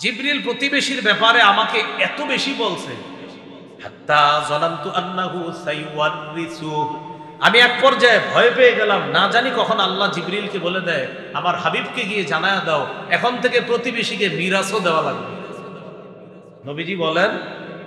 জিবরিল প্রতিবেশীর ব্যাপারে আমাকে এত বেশি বলছে, হাত্তা জানান্তু আন্নাহু সাইওয়ারিসু, আমি এক পর্যায়ে ভয় পেয়ে গেলাম, না জানি কখন আল্লাহ জিবরিলকে বলে দেয় আমার হাবিবকে গিয়ে জানায়া দাও এখন থেকে প্রতিবেশীকে মিরাসও দেওয়া লাগবে। নবীজি বলেন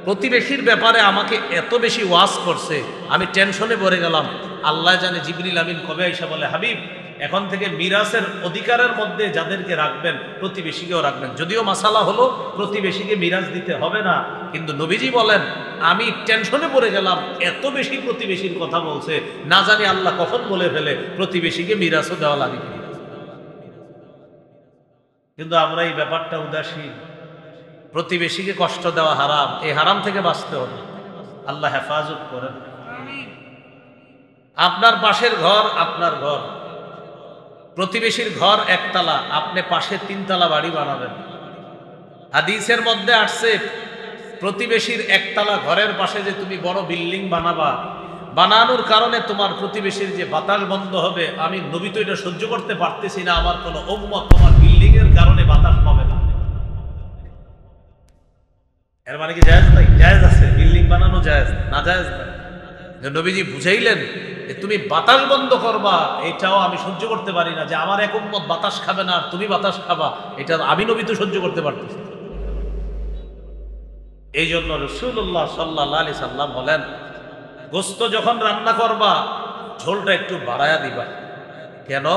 প্রতিবেশীর ব্যাপারে আমাকে এত বেশি ওয়াজ করছে, আমি টেনশনে পড়ে গেলাম। আল্লাহ জানে জিবরিল আমিন কবে আইসা বলে হাবিব এখন থেকে মিরাসের অধিকারের মধ্যে যাদেরকে রাখবেন প্রতিবেশীকেও রাখবেন। যদিও মাসালা হলো প্রতিবেশীকে মিরাস দিতে হবে না, কিন্তু নবীজি বলেন আমি টেনশনে পড়ে গেলাম, এত বেশি প্রতিবেশীর কথা বলছে, না জানি আল্লাহ কখন বলে ফেলে প্রতিবেশীকে মিরাসও দেওয়া লাগে। কিন্তু আমরা এই ব্যাপারটা উদাসীন। প্রতিবেশীকে কষ্ট দেওয়া হারাম, এই হারাম থেকে বাঁচতে হবে। আল্লাহ হেফাজত করেন। আপনার পাশের ঘর আপনার ঘর, প্রতিবেশীর ঘর একতলা, আপনি পাশে তিনতলা বাড়ি বানাবেন। হাদিসের মধ্যে আসছে প্রতিবেশীর একতলা ঘরের পাশে যে তুমি বড় বিল্ডিং বানাবা, বানানোর কারণে তোমার প্রতিবেশীর যে বাতাস বন্ধ হবে, আমি নবী তো এটা সহ্য করতে পারতেছি না, আমার কোনো উম্মত তোমার বিল্ডিং এর কারণে বাতাস পাবে না। এর মানে কি জায়েজ নাই? জায়েজ আছে, বিল্ডিং বানানো জায়েজ, না জায়েজ না। নবীজি বুঝাইলেন যে তুমি বাতাস বন্ধ করবা, এটাও আমি সহ্য করতে পারি না, যে আমার এক উম্মত বাতাস খাবে না আর তুমি বাতাস খাবা, এটা আমি নবী তো সহ্য করতে পারতেছি। এই জন্য রাসূলুল্লাহ সাল্লাল্লাহু আলাইহি সাল্লাম বলেন গোস্ত যখন রান্না করবা ঝোলটা একটু বাড়ায়া দিবা। কেন?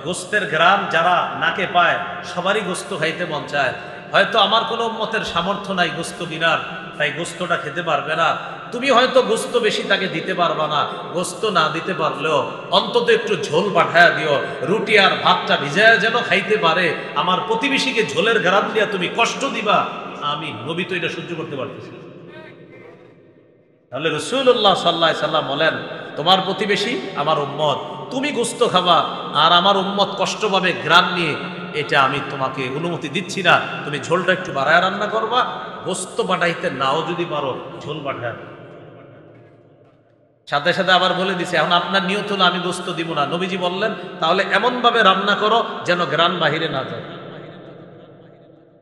গোস্তের ঘ্রাণ যারা নাকে পায় সবারই গোস্ত খাইতে মন চায়। হয়তো আমার কোনো উম্মতের সামর্থ্য নাই গোস্ত কিনার, তাই গোস্তটা খেতে পারবে না। তুমি হয়তো গোস্ত বেশি তাকে দিতে পারবা না, গোস্ত না দিতে পারলেও অন্তত একটু ঝোল পাঠায়া দিও, রুটি আর ভাতটা ভিজায়া যেন খাইতে পারে। আমার প্রতিবেশীকে ঝোলের ঘ্রাণ দিয়া তুমি কষ্ট দিবা, আমি নবী তো এটা সহ্য করতে পারতেছি। তাহলে রাসূলুল্লাহ সাল্লাল্লাহু আলাইহি সাল্লাম বলেন তোমার প্রতিবেশী আমার উম্মত, তুমি গোস্ত খাবা আর আমার উম্মত কষ্ট পাবে ঘ্রাণ নিয়ে, এটা আমি তোমাকে অনুমতি দিচ্ছি না। তুমি ঝোলটা একটু বাড়ায় রান্না করবা, গোস্ত বাটাইতে নাও যদি পারো ঝোল বাটায়। সাথে সাথে আবার বলে দিছে এখন আপনার নিয়ত হলো আমি গোস্ত দিব না। নবীজি বললেন তাহলে এমন ভাবে রান্না করো যেন ঘ্রাণ বাহিরে না যায়।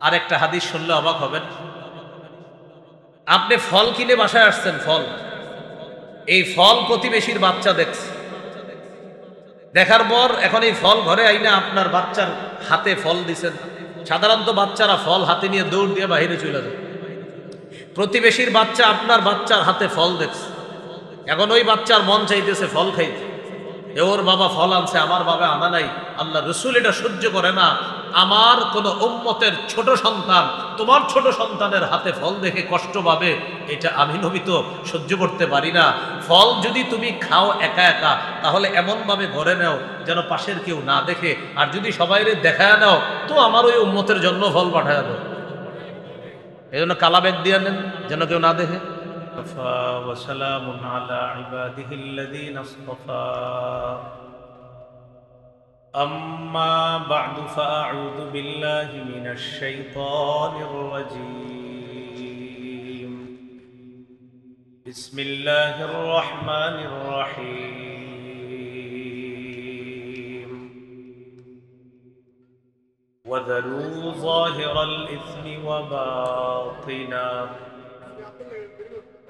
আর একটা হাদিস শুনলে অবাক হবেন, আপনি ফল কিনে বাসায় আসছেন, ফল, এই ফল প্রতিবেশীর বাচ্চা দেখছে, দেখার পর এখন এই ফল ঘরে আইনা আপনার বাচ্চার হাতে ফল দিছেন। সাধারণত বাচ্চারা ফল হাতে নিয়ে দৌড় দিয়ে বাহিরে চলে যায়। প্রতিবেশীর বাচ্চা আপনার বাচ্চার হাতে ফল দেখছে, এখন ওই বাচ্চার মন চাইতেছে ফল খাইতে, ওর বাবা ফল আনছে আমার বাবা আনা নাই। আল্লাহ রসুল এটা সহ্য করে না, আমার কোন উম্মতের ছোট সন্তান তোমার ছোট সন্তানের হাতে ফল দেখে কষ্ট পাবে, এটা আমি নবী তো সহ্য করতে পারি না। ফল যদি তুমি খাও একা একা তাহলে এমন ভাবে ঘরে নাও যেন পাশের কেউ না দেখে, আর যদি সবাইরে দেখায় নাও তো আমার ওই উম্মতের জন্য ফল পাঠায় দাও। এই জন্য কালা ব্যাগ দিয়ে নেন যেন কেউ না দেখে। وسلام على عباده الذين اصطفى أما بعد فأعوذ بالله من الشيطان الرجيم بسم الله الرحمن الرحيم وذروا ظاهر الإثم وباطنه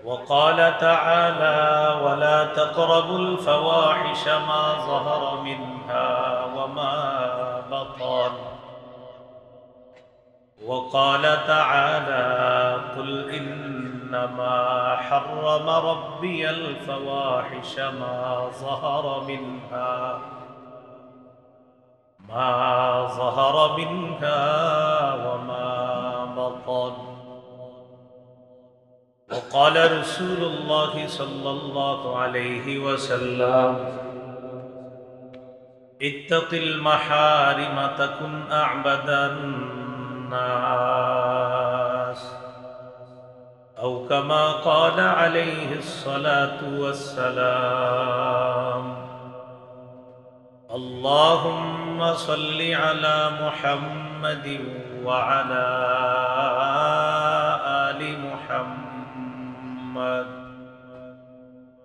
وقال تعالى ولا تقربوا الفواحش ما ظهر منها وما بطن وقال تعالى قل إنما حرم ربي الفواحش ما ظهر منها وما بطن وقال رسول الله صلى الله عليه وسلم اتق المحارم تكن أعبد الناس أو كما قال عليه الصلاة والسلام اللهم صل على محمد وعلى آل محمد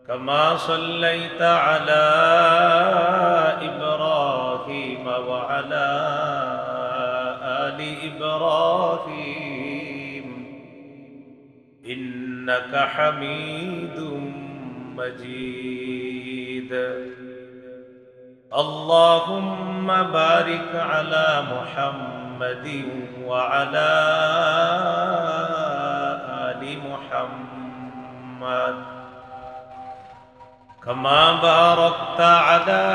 كما صليت على إبراهيم وعلى آل إبراهيم إبراهيم إنك حميد مجيد اللهم بارك على محمد وعلى آل محمد كما باركت على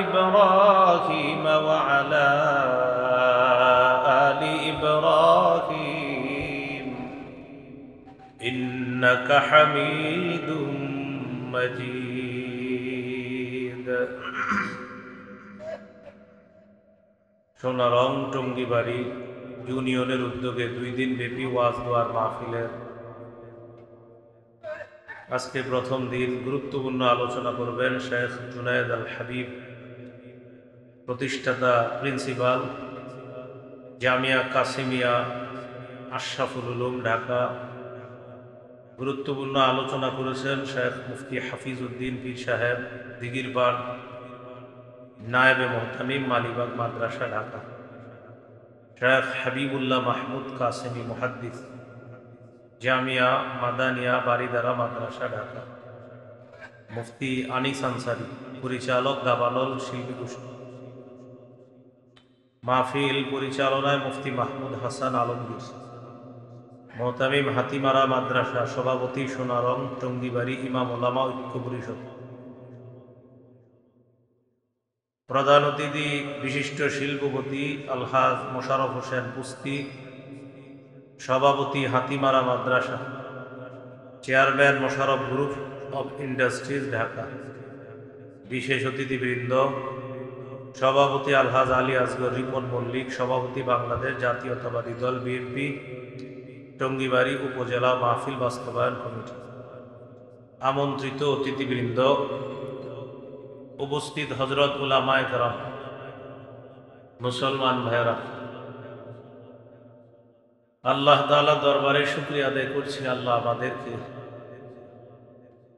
إبراهيم وعلى آل إبراهيم إنك حميد مجيد সোনারং টঙ্গিবাড়ি ইউনিয়নের উদ্যোগে 2 দিন ব্যাপী ওয়াজ দোয়ার মাহফিলের আজকে প্রথম দিন গুরুত্বপূর্ণ আলোচনা করবেন শেখ জুনায়েদ আল হাবিব, প্রতিষ্ঠাতা প্রিন্সিপাল, জামিয়া কাসিমিয়া আশরাফুল উলুম ঢাকা। গুরুত্বপূর্ণ আলোচনা করেছেন শেখ মুফতি হাফিজ উদ্দিন পীর সাহেব, দিগিরবাড়, নায়েবে মোহতামিম, মালিবাগ মাদ্রাসা ঢাকা। শেখ হাবিবুল্লাহ মাহমুদ কাসেমি মুহাদ্দিস, জামিয়া মাদানিয়া বারিদারা মাদ্রাসা ঢাকা। মুফতি আনিস আনসারী, পরিচালক দাবানল শিল্পী গোষ্ঠী। মাহফিল পরিচালনায় মুফতি মাহমুদ হাসান আলমগীর, মোহতামিম হাতিমারা মাদ্রাসা, সভাপতি সোনারং টঙ্গিবাড়ি ইমাম ওলামা ঐক্য পরিষদ। প্রধান অতিথি বিশিষ্ট শিল্পপতি আলহাজ মোশাররফ হোসেন পুস্তি, সভাপতি হাতিমারা মাদ্রাসা, chairman Mosharraf group of industries Dhaka. বিশেষ অতিথিবৃন্দ, সভাপতি আলহাজ আলী আসগর রিপন মল্লিক, সভাপতি বাংলাদেশ জাতীয়তাবাদী দল বিএনপি টঙ্গিবাড়ি উপজেলা মাহফিল বাস্তবায়ন কমিটি। আমন্ত্রিত অতিথিবৃন্দ, উপস্থিত হযরত উলামায়ে কেরাম, মুসলমান ভাইয়েরা, আল্লাহ তাআলা দরবারে শুকরিয়া আদায় করছি, আল্লাহ আমাদেরকে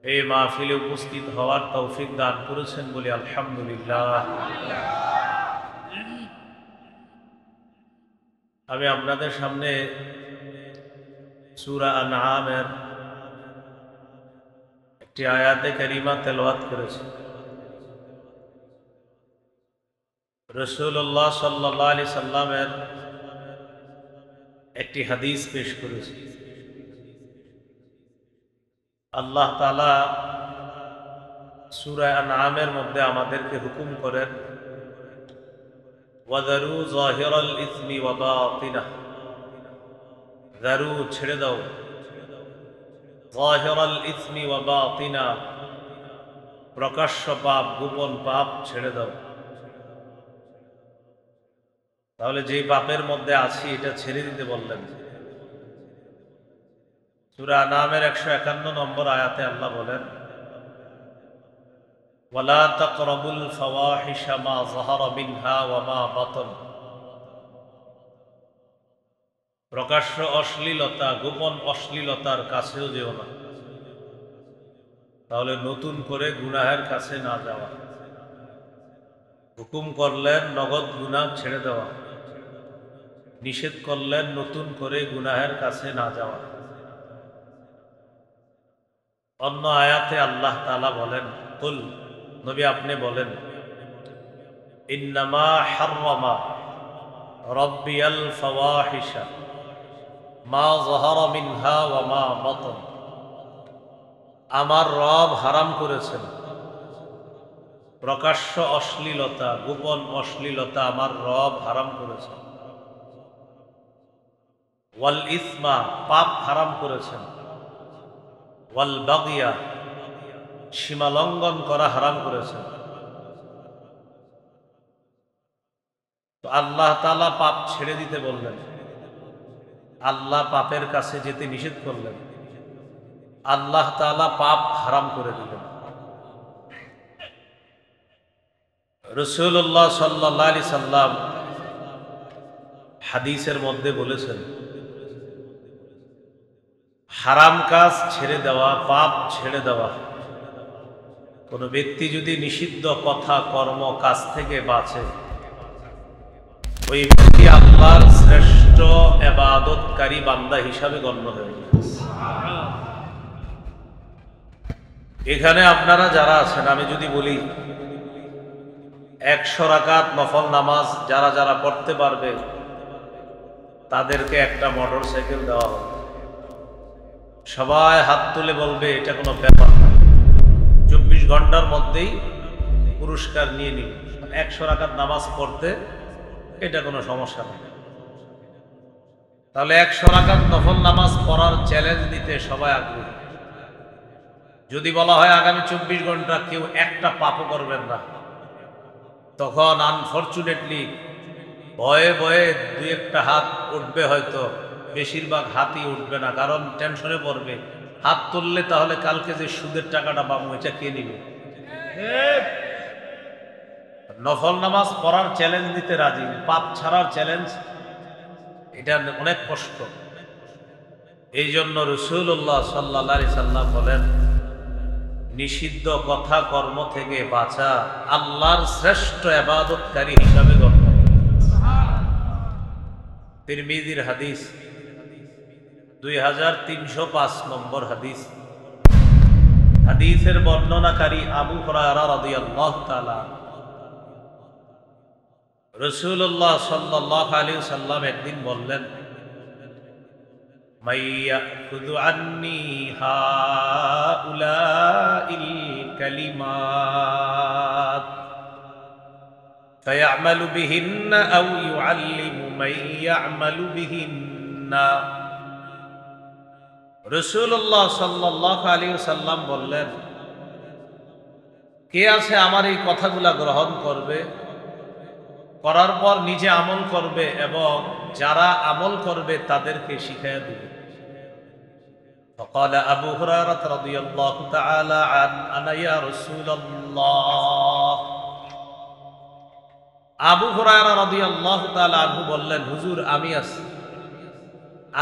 এই মাহফিলে উপস্থিত হওয়ার তৌফিক দান করেছেন বলে আলহামদুলিল্লাহ। আমি আপনাদের সামনে সূরা আনআমের একটি আয়াতে কারিমা তেলাওয়াত করেছি। রাসূলুল্লাহ সাল্লাল্লাহু আলাইহি সাল্লামের একটি হাদিস পেশ করেছি। আল্লাহ তাআলা সূরা আনআমের মধ্যে আমাদেরকে হুকুম করেন, ওয়াযারু যাহিরাল ইসমি ওয়া বাতিনাহ, যারু ছেড়ে দাও, যাহিরাল ইসমি ওয়া বাতিনাহ, প্রকাশ্য পাপ গোপন পাপ ছেড়ে দাও। তাহলে যেই পাপের মধ্যে আছি এটা ছেড়ে দিতে বললেন। সূরা আনআমের 151 নম্বর আয়াতে আল্লাহ বলেন, ওয়ালা তাকরাবুল ফাওয়াহিশা মা যাহারা মিনহা ওয়া মা বাতান, প্রকাশ্য অশ্লীলতা গোপন অশ্লীলতার কাছেও যেও না। তাহলে নতুন করে গুনাহের কাছে না যাওয়া। হুকুম করলেন নগদ গুনাহ ছেড়ে দেওয়া, নিষেধ করলেন নতুন করে গুনাহের কাছে না যাওয়া। অন্য আয়াতে আল্লাহ তাআলা বলেন, কুল, নবী আপনি বলেন, ইন্নামা হাররামা রাব্বিয়াল ফাওয়াহিশা মা যাহারা মিনহা ওয়া মা বাতান, আমার রব হারাম করেছেন প্রকাশ্য অশ্লীলতা গোপন অশ্লীলতা, আমার রব হারাম করেছেন। ওয়াল ইসমা, পাপ হারাম করেছেন। ওয়াল বাগিয়া, সীমা লঙ্ঘন করা হারাম করেছেন। তো আল্লাহ তাআলা পাপ ছেড়ে দিতে বললেন, আল্লাহ পাপের কাছে যেতে নিষেধ করলেন, আল্লাহ তাআলা পাপ হারাম করে দিলেন। রাসূলুল্লাহ সাল্লাল্লাহু আলাইহি সাল্লাম হাদিসের মধ্যে বলেছেন, হারাম কাজ ছেড়ে দেওয়া, পাপ ছেড়ে দেওয়া, কোনো ব্যক্তি যদি নিষিদ্ধ কথা কর্ম কাজ থেকে বাঁচে, ওই ব্যক্তি আল্লাহর শ্রেষ্ঠ বান্দা হিসাবে গণ্য হয়ে যাবে। এখানে আপনারা যারা আছেন, আমি যদি বলি 100 রাকাত নফল নামাজ যারা যারা পড়তে পারবে তাদেরকে একটা মোটর সাইকেল দেওয়া হবে, সবাই হাত তুলে বলবে এটা কোনো ব্যাপার না, 24 ঘন্টার মধ্যেই পুরস্কার নিয়ে নিন। 100 রাকাত নামাজ পড়তে এটা কোনো সমস্যা নেই। তাহলে 100 রাকাত নফল নামাজ পড়ার চ্যালেঞ্জ দিতে সবাই আগ্রহী। যদি বলা হয় আগামী 24 ঘন্টা কেউ একটা পাপও করবেন না, তখন আনফরচুনেটলি ভয়ে ভয়ে 2-1টা হাত উঠবে, হয়তো বেশিরভাগ হাতই উঠবে না, কারণ টেনশনে পড়বে। হাত তুললে তাহলে কালকে যে সুদের টাকাটা পাবো এটা কে নিবে? নফল নামাজ পড়ার চ্যালেঞ্জ দিতে রাজি, পাপ ছাড়ার চ্যালেঞ্জ এটা অনেক কষ্ট। এই জন্য রাসূলুল্লাহ সাল্লাল্লাহু আলাইহি সাল্লাম বলেন, নিষিদ্ধ কথা কর্ম থেকে বাঁচা আল্লাহর শ্রেষ্ঠ ইবাদতকারী হিসাবে গণ্য। তিরমিজির হাদিস, 2305 নম্বর হাদিস। হাদিসের বর্ণনাকারী আবু হুরায়রা রাদিয়াল্লাহু তাআলা, রাসূলুল্লাহ সাল্লাল্লাহু আলাইহি সাল্লাম একদিন বললেন, মাইয়াখুযু আন্নী হাউলাইল কালিমাত ফায়া'মালু বিহিন্না আও ইউ'আল্লিমু মান ইয়া'মালু বিহিন্না। রাসূলুল্লাহ সাল্লাল্লাহু আলাইহি সাল্লাম বললেন, কে আছে আমার এই কথাগুলা গ্রহণ করবে, করার পর নিজে আমল করবে এবং যারা আমল করবে তাদেরকে শিখিয়ে দিবে। فقال أبو هريرة رضي الله تعالى عنه أنا يا رسول الله। আবু হুরায়রা রাদিয়াল্লাহু তাআলা আনহু বললেন, হুজুর আমি আছি,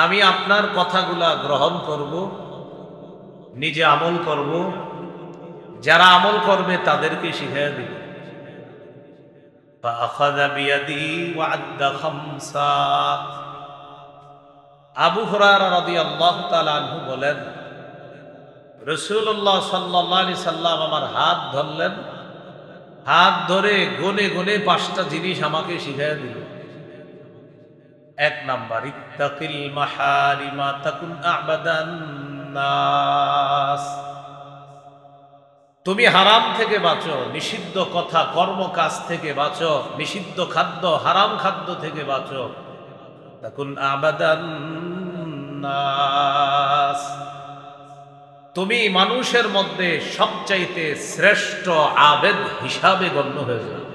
আমি আপনার কথাগুলা গ্রহণ করব, নিজে আমল করব, যারা আমল করবে তাদেরকে শিখিয়ে দিব। فأخذ بيدي وعد 5। আবু হুরায়রা রাদিয়াল্লাহু তাআলা আনহু বলেন, রাসূলুল্লাহ সাল্লাল্লাহু আলাইহি সাল্লাম আমার হাত ধরলেন, হাত ধরে গুনে গুনে 5টা জিনিস আমাকে শিখিয়ে দিল। 1 নাম্বার, ইত্তাকিল মাহারিমা তাকুন আ'বাদান নাস। তুমি হারাম থেকে বাঁচো, নিষিদ্ধ কথা কর্ম কাজ থেকে বাঁচো, নিষিদ্ধ খাদ্য হারাম খাদ্য থেকে বাঁচো। তাকুন আ'বাদান নাস, তুমি মানুষের মধ্যে সবচাইতে শ্রেষ্ঠ আবেদ হিসাবে গণ্য হয়ে যাবে।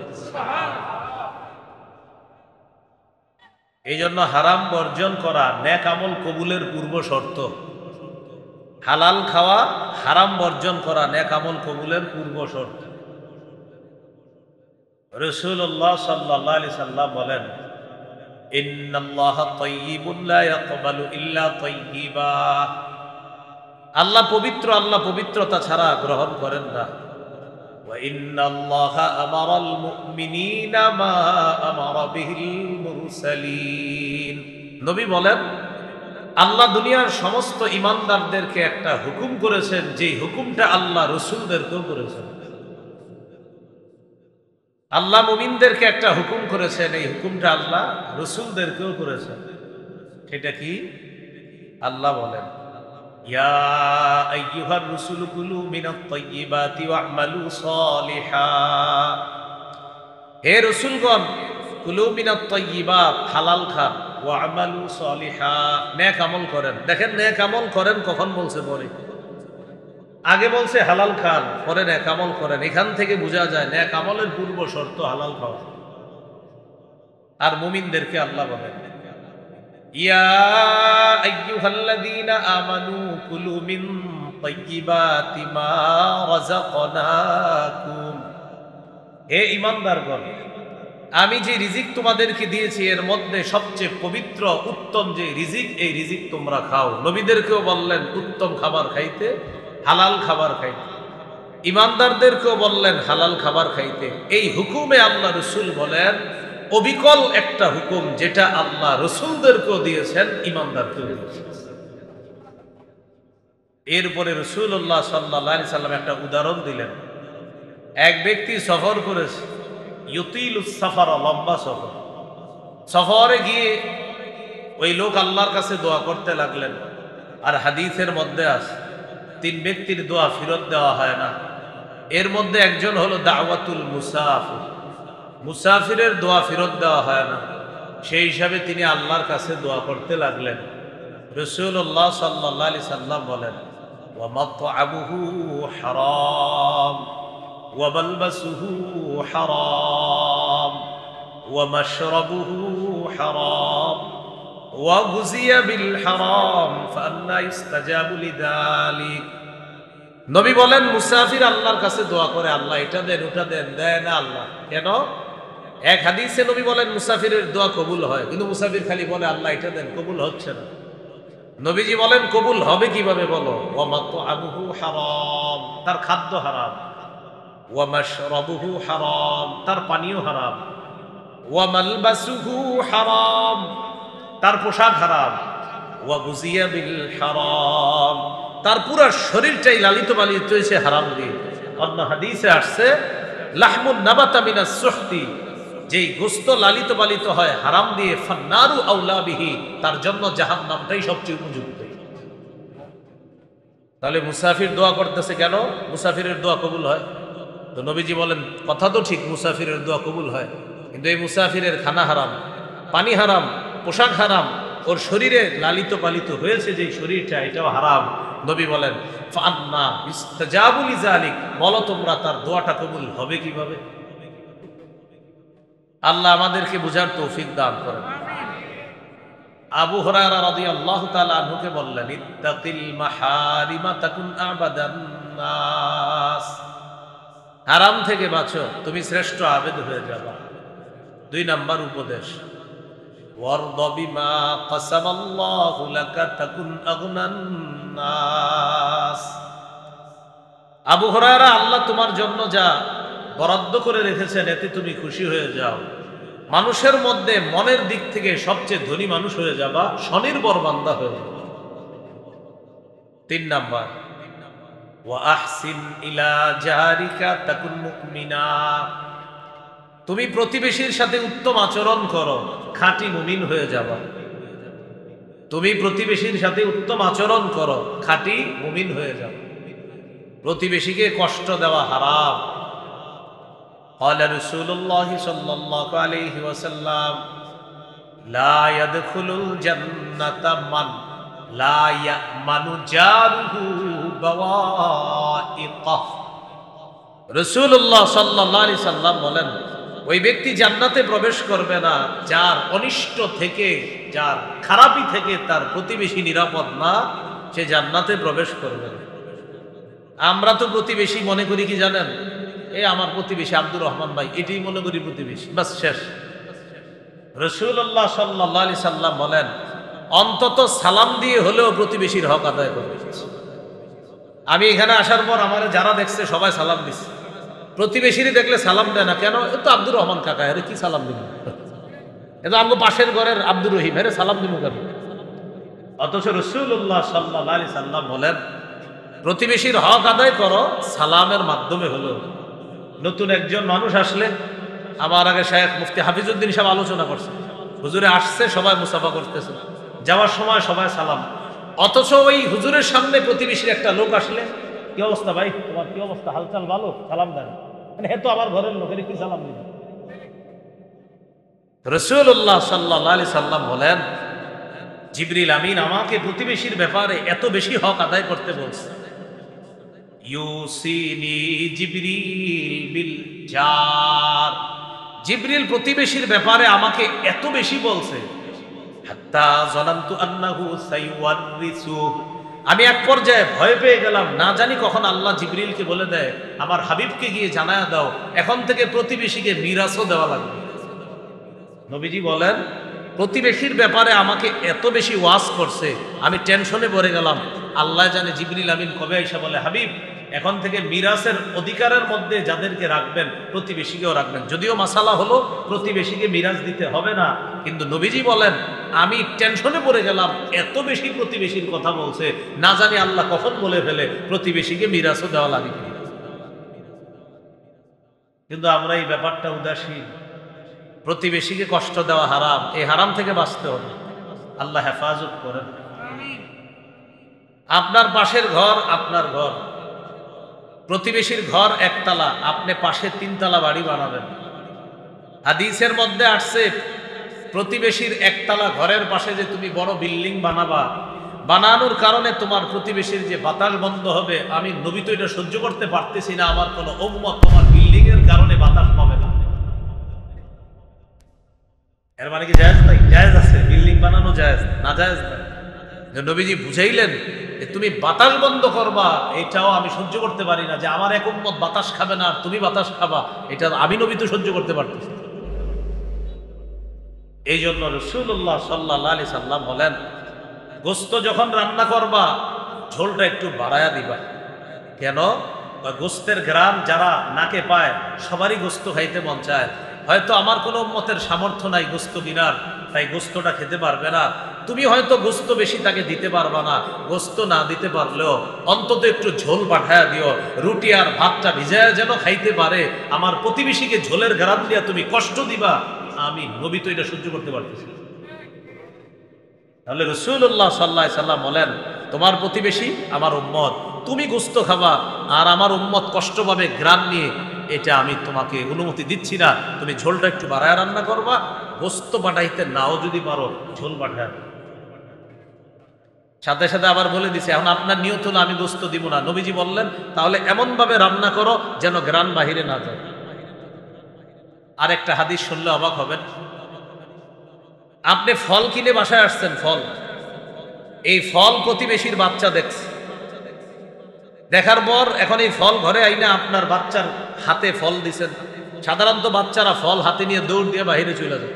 এই জন্য হারাম বর্জন করা নেক আমল কবুলের পূর্ব শর্ত। হালাল খাওয়া, হারাম বর্জন করা নেক আমল কবুলের পূর্ব শর্ত। রাসূলুল্লাহ সাল্লাল্লাহু আলাইহি সাল্লাম বলেন, ইন্নাল্লাহা তাইয়্যিবুন লা ইয়াকবালু ইল্লা তাইয়্যিবা। আল্লাহ পবিত্র, আল্লাহ পবিত্রতা ছাড়া গ্রহণ করেন না। ওয়া ইন্নাল্লাহা আমারাল মুমিনিনা মা আমারা বিহিল মুরসালিন। নবী বলেন, আল্লাহ দুনিয়ার সমস্ত ইমানদারদেরকে একটা হুকুম করেছেন, যে হুকুমটা আল্লাহ রাসূলদেরকেও করেছেন। আল্লাহ মুমিনদেরকে একটা হুকুম করেছেন, এই হুকুমটা আল্লাহ রাসূলদেরকেও করেছেন। সেটা কি? আল্লাহ বলেন, ইয়া আইয়ুহার রাসূলু কুলু মিনাত তাইয়্যিবাতি ওয়া'মালু সালিহা। হে রাসূলগণ, কুলু মিনাত তাইয়্যিবাত, হালাল খান, ওয়া'মালু সালিহা, নেক আমল করেন। দেখেন নেক আমল করেন কখন বলছে? পরে। আগে বলছে হালাল খান, পরে নেক আমল করেন। এখান থেকে বোঝা যায় নেক আমলের পূর্ব শর্ত হালাল খাওয়া। আর মুমিনদেরকে আল্লাহ বলেন, ইয়া আইয়ুহাল্লাযীনা আমানু কুলু মিন তাইয়্যিবাতি মা রাযাকনাকুম। হে ঈমানদারগণ, আমি যে রিজিক তোমাদেরকে দিয়েছি এর মধ্যে সবচেয়ে পবিত্র উত্তম যে রিজিক, এই রিজিক তোমরা খাও। নবীদেরকেও বললেন উত্তম খাবার খাইতে, হালাল খাবার খাইতে। ঈমানদারদেরকেও বললেন হালাল খাবার খাইতে। এই হুকুমে আল্লাহ রাসূল বলেন, অবিকল একটা হুকুম, যেটা আল্লাহ রসুলদেরকেও দিয়েছেন, ইমানদারকেও দিয়েছেন। এরপরে রাসূলুল্লাহ সাল্লাল্লাহু আলাইহি সাল্লাম একটা উদাহরণ দিলেন। এক ব্যক্তি সফর করেছে, ইউতিলুস সাফার, লম্বা সফর। সফরে গিয়ে ওই লোক আল্লাহর কাছে দোয়া করতে লাগলেন। আর হাদিসের মধ্যে আছে 3 ব্যক্তির দোয়া ফেরত দেওয়া হয় না। এর মধ্যে একজন হলো দাওয়াতুল মুসাফির, মুসাফিরের দোয়া ফেরত দেওয়া হয় না। সেই হিসাবে তিনি আল্লাহর কাছে দোয়া করতে লাগলেন। রাসূলুল্লাহ সাল্লাল্লাহু আলাইহি সাল্লাম বলেন, ওয়া মাতআমুহু হারাম ওয়া মালবাসুহু হারাম ওয়া মাশরাবুহু হারাম ওয়া গুযিয়া বিল হারাম ফাআন্না ইস্তাজাবু লিযালিক। নবী বলেন, মুসাফির আল্লাহর কাছে দোয়া করে, আল্লাহ এটা দেন ওটা দেন, দেয় না আল্লাহ। কেন? এক হাদিসে নবী বলেন মুসাফিরের দোয়া কবুল হয়, কিন্তু মুসাফির খালি বলে আল্লাহ এটা দেন, কবুল হচ্ছে না। নবীজি বলেন কবুল হবে কিভাবে বলো? ওয়া মাতআমুহু হারাম, তার খাদ্য হারাম। ওয়া মাশরাবুহু হারাম, তার পানীয় হারাম। ওয়া মালবাসুহু হারাম, তার পোশাক হারাম। ওয়া গুযিয়া বিল হারাম, তার পুরো শরীরটাই লালিত পালিত হয়েছে হারাম দিয়ে। অন্য হাদিসে আসছে লাহমুন নাবাতা মিনাস সুহতি, যেই গোশত লালিত পালিত হয় হারাম দিয়ে, ফান্নারু আউলা বিহি, তার জন্য জাহান্নামটাই সবচেয়ে উপযুক্ত। তাহলে মুসাফির দোয়া করতেছে কেন? মুসাফিরের দোয়া কবুল হয়। তো নবীজি বলেন কথা তো ঠিক, মুসাফিরের দোয়া কবুল হয়, কিন্তু এই মুসাফিরের খানা হারাম, পানি হারাম, পোশাক হারাম, ওর শরীরে লালিত পালিত হয়েছে যে শরীরটা, এটাও হারাম। নবী বলেন ফান্না ইস্তাজাবু লিযালিক, বলো তোমরা তার দোয়াটা কবুল হবে কিভাবে? আল্লাহ আমাদেরকে বুঝার তৌফিক দান করেন। আবু হুরায়রা রাদিয়াল্লাহু তাআলা আনহুকে বললেন, ইত্তাকিল মাহারিমা তাকুন আবাদান নাস, হারাম থেকে বাঁচো, তুমি শ্রেষ্ঠ আবেদ হয়ে যাবা। 2 নাম্বার উপদেশ, ওয়ারদা বিমা কাসামাল্লাহু লাকা তাকুন আগনান নাস। আবু হুরায়রা, আল্লাহ তোমার জন্য যা বরাদ্দ করে রেখেছেন এতে তুমি খুশি হয়ে যাও। মানুষের মধ্যে মনের দিক থেকে সবচেয়ে ধনী মানুষ হয়ে যাবা, স্বনির্ভর বান্দা হয়ে যাবা। 3 নাম্বার, ওয়া আহসিন ইলা জারিকা তাকুন মুমিনা, তুমি প্রতিবেশীর সাথে উত্তম আচরণ করো, খাঁটি মুমিন হয়ে যাবা। তুমি প্রতিবেশীর সাথে উত্তম আচরণ করো, খাঁটি মুমিন হয়ে যাবা। প্রতিবেশীকে কষ্ট দেওয়া হারাম। قال رسول الله صلى الله عليه وسلم لا يدخل الجنة من لا يأمن جاره بوائقه। রাসূলুল্লাহ সাল্লাল্লাহু আলাইহি সাল্লাম বলেন, ওই ব্যক্তি জান্নাতে প্রবেশ করবে না যার অনিষ্ট থেকে, যার খারাপি থেকে তার প্রতিবেশী নিরাপদ না, সে জান্নাতে প্রবেশ করবে না। আমরা তো প্রতিবেশী মনে করি কি জানেন? এই আমার প্রতিবেশী আব্দুর রহমান ভাই, এটাই মনে করি প্রতিবেশী, বাস শেষ। রাসূলুল্লাহ সাল্লাল্লাহু আলাইহি সাল্লাম বলেন, অন্তত সালাম দিয়ে হলেও প্রতিবেশীর হক আদায় করবে। আমি এখানে আসার পর আমার যারা দেখছে সবাই সালাম দিচ্ছে, প্রতিবেশীরই দেখলে সালাম দেয় না কেন? এ তো আব্দুর রহমান কাকা, এর কি সালাম দিব? এ তো আমগো পাশের ঘরের আব্দুর রহিম, এর সালাম দিব কেন? অথচ রাসূলুল্লাহ সাল্লাল্লাহু আলাইহি সাল্লাম বলেন, প্রতিবেশীর হক আদায় করো সালামের মাধ্যমে হলো। নতুন একজন মানুষ আসলে, আমার আগে শায়েখ মুফতি হাফিজউদ্দিন সাহেব আলোচনা করছে, হুজুরে আসছে সবাই মুসাফা করতেছে, যাওয়ার সময় সবাই সালাম। অথচ ওই হুজুরের সামনে প্রতিবেশীর একটা লোক আসলে, কি অবস্থা ভাই, তোমার কি অবস্থা, হালচাল ভালো, সালাম দেন, মানে হে তো আমার ঘরের লোকের কি সালাম দিন। রাসূলুল্লাহ সাল্লাল্লাহু আলাইহি সাল্লাম বলেন, জিবরিল আমিন আমাকে প্রতিবেশীর ব্যাপারে এত বেশি হক আদায় করতে বলছে। ইউসিনি জিবরিল বিল জার, জিবরিল প্রতিবেশীর ব্যাপারে আমাকে এত বেশি বলছে, হাত্তা জানান্তু আন্নাহু সাইওয়ারিসু, আমি এক পর্যায়ে ভয় পেয়ে গেলাম, না জানি কখন আল্লাহ জিবরিলকে বলে দেয় আমার হাবিবকে গিয়ে জানায়া দাও এখন থেকে প্রতিবেশীকে মিরাসও দেওয়া লাগবে। নবীজি বলেন, প্রতিবেশীর ব্যাপারে আমাকে এত বেশি ওয়াজ করছে, আমি টেনশনে পড়ে গেলাম। আল্লাহ জানে জিবরিল আমিন কবে আইসা বলে, হাবিব এখন থেকে মিরাসের অধিকারের মধ্যে যাদেরকে রাখবেন প্রতিবেশীকেও রাখবেন। যদিও মাসালা হলো প্রতিবেশীকে মিরাস দিতে হবে না, কিন্তু নবীজি বলেন আমি টেনশনে পড়ে গেলাম, এত বেশি প্রতিবেশীর কথা বলছে, না জানি আল্লাহ কখন বলে ফেলে প্রতিবেশীকে মিরাসও দেওয়া লাগে। কিন্তু আমরা এই ব্যাপারটা উদাসীন। প্রতিবেশীকে কষ্ট দেওয়া হারাম, এই হারাম থেকে বাঁচতে হবে। আল্লাহ হেফাজত করেন। আপনার পাশের ঘর আপনার ঘর, প্রতিবেশীর ঘর একতলা, আপনি পাশে তিনতলা বাড়ি বানাবেন। হাদিসের মধ্যে আসছে প্রতিবেশীর একতলা ঘরের পাশে যে তুমি বড় বিল্ডিং বানাবা, বানানোর কারণে তোমার প্রতিবেশীর যে বাতাস বন্ধ হবে, আমি নবী তো এটা সহ্য করতে পারতেছি না, আমার কোনো উম্মত তোমার বিল্ডিং এর কারণে বাতাস পাবে না। এর মানে কি জায়েজ নাই? জায়েজ আছে, বিল্ডিং বানানো জায়েজ, না জায়েজ না। নবীজি বুঝাইলেন যে তুমি বাতাস বন্ধ করবা, এটাও আমি সহ্য করতে পারি না, যে আমার এক উম্মত বাতাস খাবে না আর তুমি বাতাস খাবা, এটা আমি নবী তো সহ্য করতে পারতেছি। এই জন্য রাসূলুল্লাহ সাল্লাল্লাহু আলাইহি সাল্লাম বলেন, গোস্ত যখন রান্না করবা ঝোলটা একটু বাড়ায়া দিবা। কেন? গোস্তের ঘ্রাণ যারা নাকে পায় সবারই গোস্ত খাইতে মন চায়। হয়তো আমার কোনো উম্মতের সামর্থ্য নাই গোস্ত কেনার, তাই গোস্তটা খেতে পারবে না। তুমি হয়তো গোস্ত বেশি তাকে দিতে পারবা না, গোস্ত না দিতে পারলেও অন্তত একটু ঝোল পাঠায়া দিও, রুটি আর ভাতটা ভিজায়া যেন খাইতে পারে। আমার প্রতিবেশীকে ঝোলের ঘ্রাণ দিয়া তুমি কষ্ট দিবা, আমি নবী তো এটা সহ্য করতে পারতেছি। তাহলে রাসূলুল্লাহ সাল্লাল্লাহু আলাইহি সাল্লাম বলেন, তোমার প্রতিবেশী আমার উম্মত, তুমি গোস্ত খাবা আর আমার উম্মত কষ্ট পাবে ঘ্রাণ নিয়ে, এটা আমি তোমাকে অনুমতি দিচ্ছি না। তুমি ঝোলটা একটু বাড়ায় রান্না করবা, গোস্ত বাটাইতে নাও যদি পারো ঝোল বাটায়। সাথে সাথে আবার বলে দিছে, এখন আপনার নিয়ত হলো আমি গোস্ত দিব না। নবীজি বললেন তাহলে এমন ভাবে রান্না করো যেন ঘ্রাণ বাহিরে না যায়। আর একটা হাদিস শুনলে অবাক হবেন, আপনি ফল কিনে বাসায় আসছেন, ফল, এই ফল প্রতিবেশীর বাচ্চা দেখছে, দেখার পর এখন এই ফল ঘরে আইনা আপনার বাচ্চার হাতে ফল দিছেন। সাধারণত বাচ্চারা ফল হাতে নিয়ে দৌড় দিয়ে বাহিরে চলে যায়।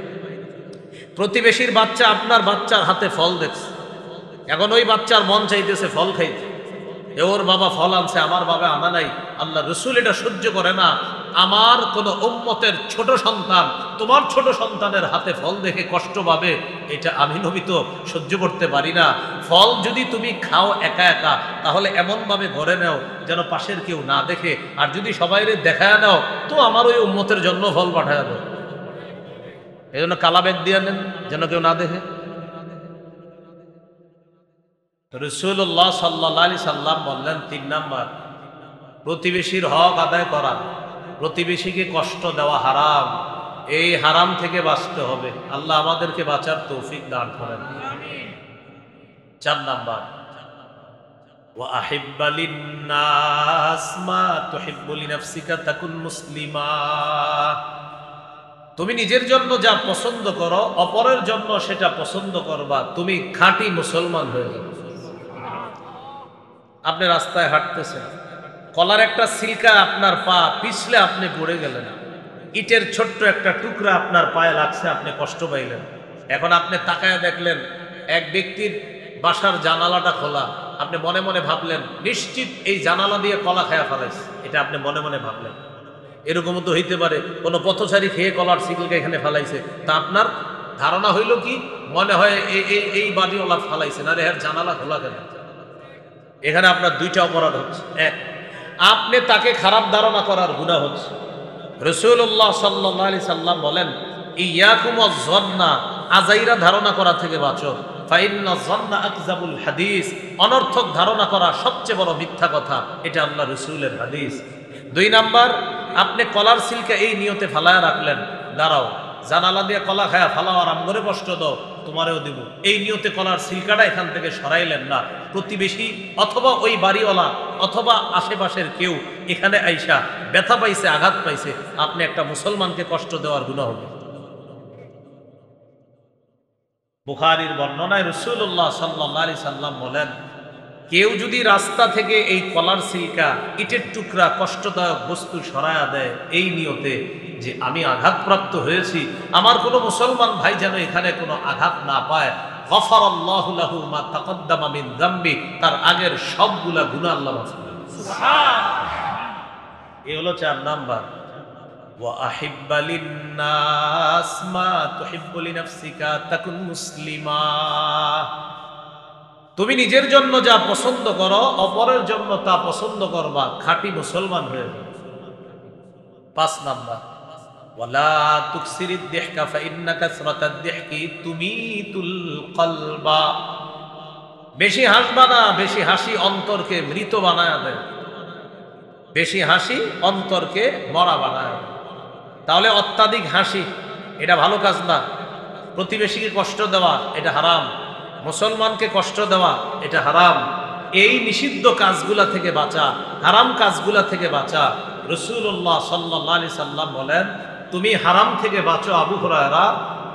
প্রতিবেশীর বাচ্চা আপনার বাচ্চার হাতে ফল দেখছে, এখন ওই বাচ্চার মন চাইতেছে ফল খাইতে, ওর বাবা ফল আনছে, আমার বাবা আনা নাই। আল্লাহ রসুল এটা সহ্য করে না। আমার কোন উম্মতের ছোট সন্তান তোমার ছোট সন্তানের হাতে ফল দেখে কষ্ট পাবে, এটা আমি নবী তো সহ্য করতে পারি না। ফল যদি তুমি খাও একা একা, তাহলে এমন ভাবে ঘরে নাও যেন পাশের কেউ না দেখে, আর যদি সবাইরে দেখায় নাও তো আমার ওই উম্মতের জন্য ফল পাঠায় দাও। এই জন্য কালা ব্যাগ দিয়ে নেন যেন কেউ না দেখে। রাসূলুল্লাহ সাল্লাল্লাহু আলাইহি সাল্লাম বললেন, ৩ নাম্বার, প্রতিবেশীর হক আদায় করা, প্রতিবেশীকে কষ্ট দেওয়া হারাম, এই হারাম থেকে বাঁচতে হবে। আল্লাহ আমাদেরকে বাঁচার তৌফিক দান করেন। ৪ নাম্বার, ওয়া আহিব্বা লিন-নাস মা তুহিব্বু লিনাফসিকা তাকুন মুসলিমা। তুমি নিজের জন্য যা পছন্দ করো অপরের জন্য সেটা পছন্দ করবা, তুমি খাঁটি মুসলমান হয়ে যাবে। আপনি রাস্তায় হাঁটতেছেন, কলার একটা সিলকা আপনার পা পিছলে আপনি পড়ে গেলেন, ইটের ছোট্ট একটা টুকরা আপনার পায়ে লাগছে, আপনি কষ্ট পাইলেন। এখন আপনি তাকায় দেখলেন এক ব্যক্তির বাসার জানালাটা খোলা, আপনি মনে মনে ভাবলেন নিশ্চিত এই জানালা দিয়ে কলা খায়া ফেলাইছে, এটা আপনি মনে মনে ভাবলেন। এরকমও তো হইতে পারে কোনো পথচারী খেয়ে কলার সিলকা এখানে ফেলাইছে, তা আপনার ধারণা হইল কি, মনে হয় এই বাড়িওয়ালা ফেলাইছে, না রে এর জানালা খোলা কেন। এখানে আপনার 2টা অপরাধ হচ্ছে। এক, আপনি তাকে খারাপ ধারণা করার গুনাহ হচ্ছে। রাসূলুল্লাহ সাল্লাল্লাহু আলাইহি সাল্লাম বলেন, ইয়াকুম ওয়াজ-যন্না, আজাইরা ধারণা করা থেকে বাঁচো, ফাইন্না যন্না আকযাবুল হাদিস, অনর্থক ধারণা করা সবচেয়ে বড় মিথ্যা কথা, এটা আল্লাহ রাসূলের হাদিস। 2 নাম্বার, আপনি কলার সিলকা এই নিয়তে ফালায়া রাখলেন, দাঁড়াও জানালা দিয়ে কলা খায়া ফালাও আর আমগরে কষ্ট দাও, তোমারেও দিব, এই নিয়তে কলার সিলকাটা এখান থেকে সরাইলেন না। প্রতিবেশী অথবা ওই বাড়িওয়ালা অথবা আশেপাশের কেউ এখানে আইসা ব্যথা পাইছে, আঘাত পাইছে, আপনি একটা মুসলমানকে কষ্ট দেওয়ার গুনাহ হবে। বুখারীর বর্ণনায় রাসূলুল্লাহ সাল্লাল্লাহু আলাইহি সাল্লাম বলেন, কেউ যদি রাস্তা থেকে এই কলার সিলকা, ইটের টুকরা, কষ্টদায়ক বস্তু সরায়া দেয় এই নিয়তে যে আমি আঘাতপ্রাপ্ত হয়েছি, আমার কোনো মুসলমান ভাই যেন এখানে কোনো আঘাত না পায়, গফারাল্লাহু লাহু মা তাকদ্দামা মিন যামবি, তার আগের সবগুলা গুনাহ আল্লাহ মাফ করে দেন। এই হলো 4 নাম্বার। ওয়া আহিব্বা লিন্নাস মা তুহিব্বু লিনাফসিকা তাকুন মুসলিমা। তুমি নিজের জন্য যা পছন্দ করো অপরের জন্য তা পছন্দ করবা, খাঁটি মুসলমান হয়ে যাবে। 5 নাম্বার, ওয়ালা তুকসিরিদ দিহকা ফাইন্না কাসরাতাদ দিহকি তুমিতুল কলবা। বেশি হাসবা না, বেশি হাসি অন্তরকে মৃত বানায় দেয়। বেশি হাসি অন্তরকে মরা বানায় দেয়। তাহলে অত্যাধিক হাসি এটা ভালো কাজ না। প্রতিবেশীকে কষ্ট দেওয়া এটা হারাম, মুসলমানকে কষ্ট দেওয়া এটা হারাম। এই নিষিদ্ধ কাজগুলা থেকে বাঁচা, হারাম কাজগুলা থেকে বাঁচা। রাসূলুল্লাহ সাল্লাল্লাহু আলাইহি সাল্লাম বলেন, তুমি হারাম থেকে বাঁচো আবু হুরায়রা,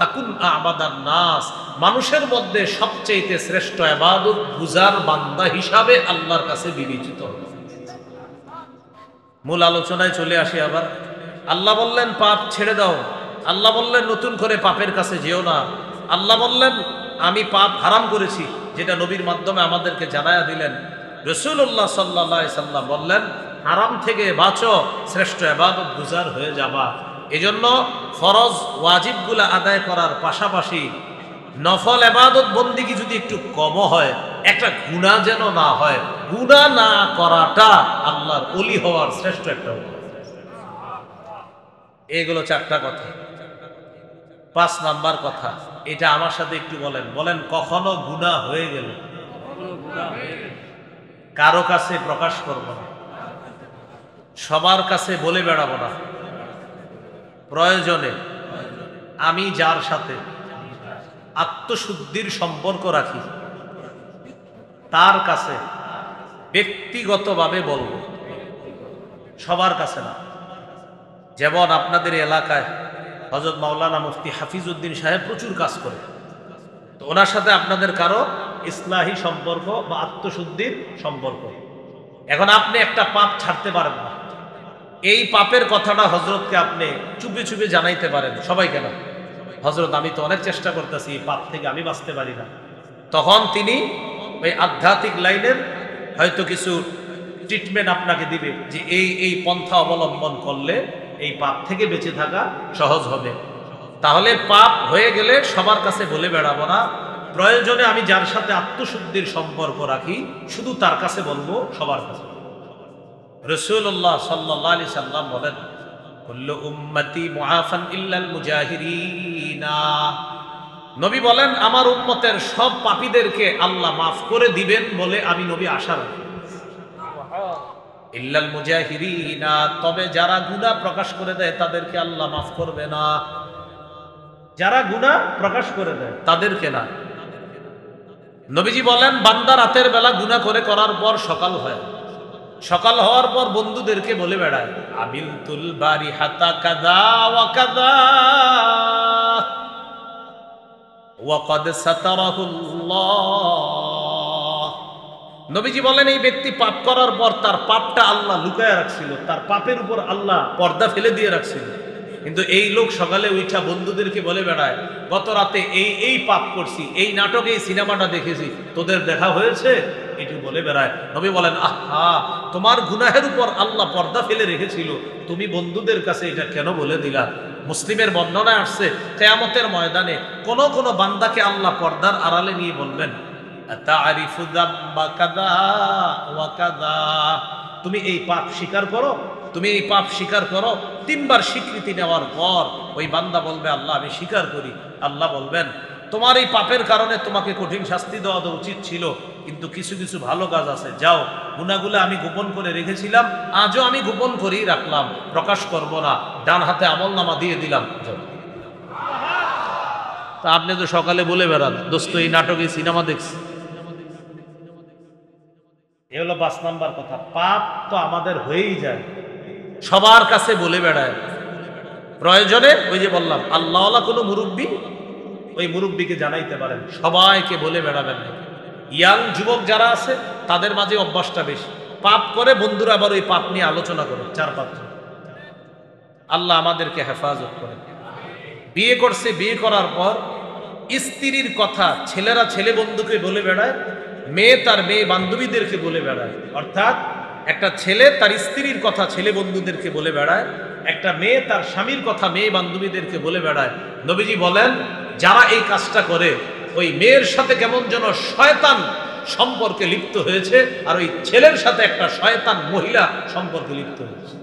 তাকুন আবাদান নাস। মানুষের মধ্যে সবচেয়ে শ্রেষ্ঠ ইবাদত গুজার বান্দা হিসাবে আল্লাহর কাছে বিবেচিত হবে। মূল আলোচনায় চলে আসি আবার। আল্লাহ বললেন পাপ ছেড়ে দাও। আল্লাহ বললেন নতুন করে পাপের কাছে যেও না। আল্লাহ বললেন আমি পাপ হারাম করেছি, যেটা নবীর মাধ্যমে আমাদেরকে জানায়া দিলেন। রাসূলুল্লাহ সাল্লাল্লাহু আলাইহি সাল্লাম বললেন হারাম থেকে বাঁচো, শ্রেষ্ঠ ইবাদত গুজার হয়ে যাবা। এজন্য ফরজ ওয়াজিবগুলো আদায় করার পাশাপাশি নফল ইবাদত বন্দিগি যদি একটু কম হয়, একটা গুনাহ যেন না হয়। গুনাহ না করাটা আল্লাহর ওলি হওয়ার শ্রেষ্ঠ একটা উপায়। এগুলো 4টা কথা। 5 নাম্বার কথা, এটা আমার সাথে একটু বলেন। বলেন কখনো গুনাহ হয়ে গেল কারো কাছে প্রকাশ করব না, সবার কাছে বলে বেড়াবো না। প্রয়োজনে আমি যার সাথে আত্মশুদ্ধির সম্পর্ক রাখি তার কাছে ব্যক্তিগতভাবে বলবো, সবার কাছে না। যেমন আপনাদের এলাকায় হযরত মাওলানা মুফতি হাফিজউদ্দিন সাহেব প্রচুর কাজ করে, তো ওনার সাথে আপনাদের কারো ইসলাহি সম্পর্ক বা আত্মশুদ্ধির সম্পর্ক। এখন আপনি একটা পাপ ছাড়তে পারেন না, এই পাপের কথাটা হযরতকে আপনি চুপে চুপে জানাইতে পারেন। সবাইকে না, হযরত আমি তো অনেক চেষ্টা করতেছি, এই পাপ থেকে আমি বাঁচতে পারি না। তখন তিনি ওই আধ্যাত্মিক লাইনের হয়তো কিছু ট্রিটমেন্ট আপনাকে দিবে, যে এই পন্থা অবলম্বন করলে এই পাপ থেকে বেঁচে থাকা সহজ হবে। তাহলে পাপ হয়ে গেলে সবার কাছে বলে বেড়াবো না। প্রয়োজনে আমি যার সাথে আত্মশুদ্ধির সম্পর্ক রাখি শুধু তার কাছে বলবো, সবার কাছে। রাসূলুল্লাহ সাল্লাল্লাহু আলাইহি সাল্লাম বলেন কুল্লু উম্মতি মুআফান ইল্লাল মুজাহিরিনা। নবী বলেন আমার উম্মতের সব পাপীদেরকে আল্লাহ মাফ করে দিবেন বলে আমি নবী আশা রাখি। ইল্লাল মুজাহিরিনা, তবে যারা গুনাহ প্রকাশ করে দেয় তাদেরকে আল্লাহ মাফ করবে না। যারা গুনাহ প্রকাশ করে দেয় তাদেরকে না। নবীজি বলেন বান্দা রাতের বেলা গুনাহ করার পর সকাল হয়, সকাল হওয়ার পর বন্ধুদেরকে বলে বেড়ায় আবিলতুল বারিহাতা কাযা ওয়া কাযা ওয়া ক্বাদ সাতারাহুল্লাহ। নবীজি বলেন এই ব্যক্তি পাপ করার পর তার পাপটা আল্লাহ লুকায়া রাখছিল, তার পাপের উপর আল্লাহ পর্দা ফেলে দিয়ে রাখছিল। কিন্তু এই লোক সকালে উঠা বন্ধুদেরকে বলে বেড়ায় গত রাতে এই পাপ করছি, এই নাটক এই সিনেমাটা দেখেছি, তোদের দেখা হয়েছে, এটি বলে বেড়ায়। নবী বলেন আহা, তোমার গুনাহের উপর আল্লাহ পর্দা ফেলে রেখেছিল, তুমি বন্ধুদের কাছে এটা কেন বলে দিলা? মুসলিমের বর্ণনায় আসছে কিয়ামতের ময়দানে কোন কোন বান্দাকে আল্লাহ পর্দার আড়ালে নিয়ে বলবেন তাআরিফু যাম্বা কাযা ওয়া কাযা, তুমি এই পাপ স্বীকার করো, তুমি এই পাপ স্বীকার করো। 3 বার স্বীকৃতি নেওয়ার পর ওই বান্দা বলবে আল্লাহ আমি স্বীকার করি। আল্লাহ বলবেন তোমার এই পাপের কারণে তোমাকে কঠিন শাস্তি দেওয়া উচিত ছিল, কিন্তু কিছু কিছু ভালো কাজ আছে, যাও। গুনাহগুলো আমি গোপন করে রেখেছিলাম, আজও আমি গোপন করেই রাখলাম, প্রকাশ করব না। ডান হাতে আমলনামা দিয়ে দিলাম। তা আপনি তো সকালে বলে বেড়ান দোস্ত এই নাটকে সিনেমা দেখছি। এ হলো 5 নাম্বার কথা। পাপ তো আমাদের হয়েই যায়, সবার কাছে বলে বেড়ায়। প্রয়োজনে ওই যে বললাম আল্লাহওয়ালা কোনো মুরব্বী, ওই মুরব্বীকে জানাইতে পারেন, সবাইকে বলে বেড়াবেন না। ইয়াং যুবক যারা আছে তাদের মাঝে অভ্যাসটা বেশি, পাপ করে বন্ধুরা আবার ওই পাপ নিয়ে আলোচনা করে 4-5 জন। আল্লাহ আমাদেরকে হেফাজত করে। বিয়ে করছে, বিয়ে করার পর স্ত্রীর কথা ছেলেরা ছেলে বন্ধুকে বলে বেড়ায়, মেয়ে তার মেয়ে বান্ধবীদেরকে বলে বেড়ায়। অর্থাৎ একটা ছেলে তার স্ত্রীর কথা ছেলে বন্ধুদেরকে বলে বেড়ায়, একটা মেয়ে তার স্বামীর কথা মেয়ে বান্ধবীদেরকে বলে বেড়ায়। নবীজি বলেন যারা এই কাজটা করে ওই মেয়ের সাথে কেমন যেন শয়তান সম্পর্কে লিপ্ত হয়েছে, আর ওই ছেলের সাথে একটা শয়তান মহিলা সম্পর্কে লিপ্ত হয়েছে।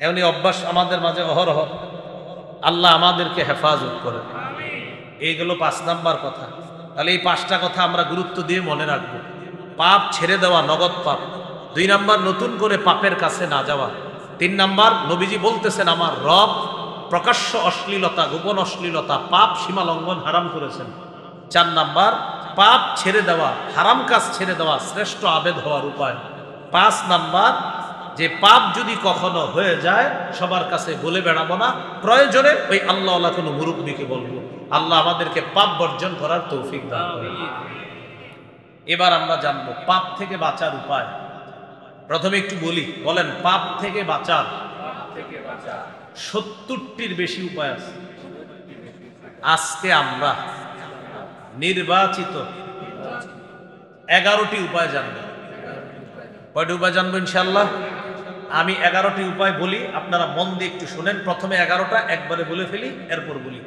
এমনি অভ্যাস আমাদের মাঝে অহরহ। আল্লাহ আমাদেরকে হেফাজত করে। এইগুলো 5 নাম্বার কথা। তাহলে এই 5টা কথা আমরা গুরুত্ব দিয়ে মনে রাখবো। পাপ ছেড়ে দেওয়া, নগদ পাপ। 2 নাম্বার, নতুন করে পাপের কাছে না যাওয়া। 3 নাম্বার, নবীজি বলতেছেন আমার রব প্রকাশ্য অশ্লীলতা, গোপন অশ্লীলতা, পাপ সীমা লঙ্ঘন হারাম করেছেন। 4 নাম্বার, পাপ ছেড়ে দেওয়া, হারাম কাজ ছেড়ে দেওয়া শ্রেষ্ঠ আবেদ হওয়ার উপায়। 5 নাম্বার, যে পাপ যদি কখনো হয়ে যায় সবার কাছে বলে বেড়াবো না, প্রয়োজনে ওই আল্লাহ কোনো মুরব্বীকে বলবো। আল্লাহ আমাদেরকে পাপ বর্জন করার তৌফিক দান করুন। এবার আমরা জানবো পাপ থেকে বাঁচার উপায়। প্রথমে একটু বলি, বলেন পাপ থেকে বাঁচার 70টির বেশি উপায় আছে। আজকে আমরা নির্বাচিত 11টি উপায় জানবো। কয়টি উপায় জানবো ইনশাআল্লাহ? আমি 11টি উপায় বলি, আপনারা মন দিয়ে একটু শুনেন। প্রথমে 11টা একবারে বলে ফেলি, এরপর বলি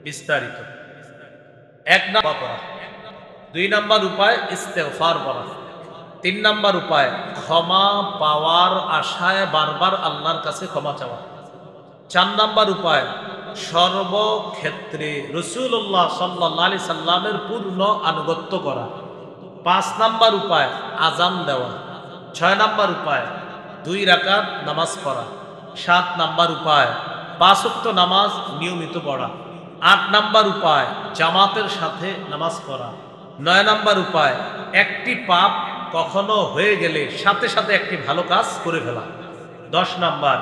বিস্তারিত। 1 নাম্বার করা, 2 নাম্বার উপায় ইস্তেগফার করা, 3 নাম্বার উপায় ক্ষমা পাওয়ার আশায় বারবার আল্লাহর কাছে ক্ষমা চাওয়া, 4 নাম্বার উপায় সর্বক্ষেত্রে রাসূলুল্লাহ সাল্লাল্লাহু আলাইহি সাল্লামের পূর্ণ আনুগত্য করা, 5 নাম্বার উপায় আযান দেওয়া, 6 নাম্বার উপায় 2 রাকাত নামাজ পড়া, 7 নাম্বার উপায় 5 ওয়াক্ত নামাজ নিয়মিত পড়া, 8 নাম্বার উপায় জামাতের সাথে নামাজ পড়া, 9 নাম্বার উপায় একটি পাপ কখনো হয়ে গেলে সাথে সাথে একটি ভালো কাজ করে ফেলা, 10 নাম্বার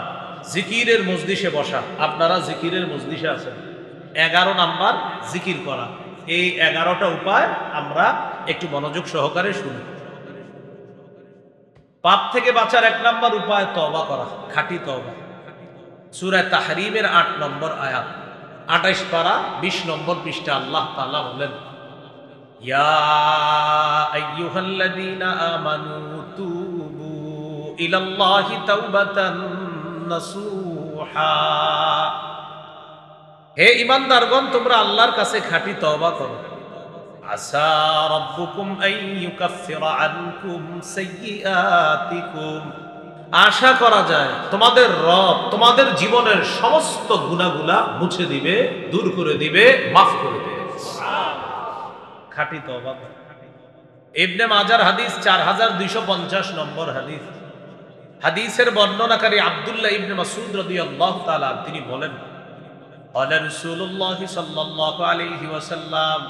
জিকিরের মজলিসে বসা। আপনারা জিকিরের মজলিসে আছেন। 11 নাম্বার জিকির করা। এই 11টা উপায় আমরা একটু মনোযোগ সহকারে শুনি। পাপ থেকে বাঁচার 1 নাম্বার উপায় তওবা করা, খাঁটি তওবা। সূরা তাহরীমের 8 নম্বর আয়াত, 28 পারা 20 নম্বর পৃষ্ঠা আল্লাহ তাআলা বলেন, ইয়া আইয়ুহাল্লাযীনা আমানু তুবু ইলাল্লাহি তাওবাতান নাসুহা। হে ঈমানদারগণ, তোমরা আল্লাহর কাছে খাঁটি তওবা করো। আসা রাব্বুকুম আইয়ুকাফিরা আনকুম সাইয়্যাতিকুম। আশা করা যায় তোমাদের রব তোমাদের জীবনের সমস্ত গুনাহগুলা মুছে দিবে, দূর করে দিবে, মাফ করে দিবে। খাঁটি তওবা। ইবনে মাজার হাদিস 4250 নম্বর হাদিস। হাদিসের বর্ণনাকারী আব্দুল্লাহ ইবনে মাসউদ রাদিয়াল্লাহু তাআলা তিনি বলেন, ক্বালা রাসূলুল্লাহ সাল্লাল্লাহু আলাইহি ওয়াসাল্লাম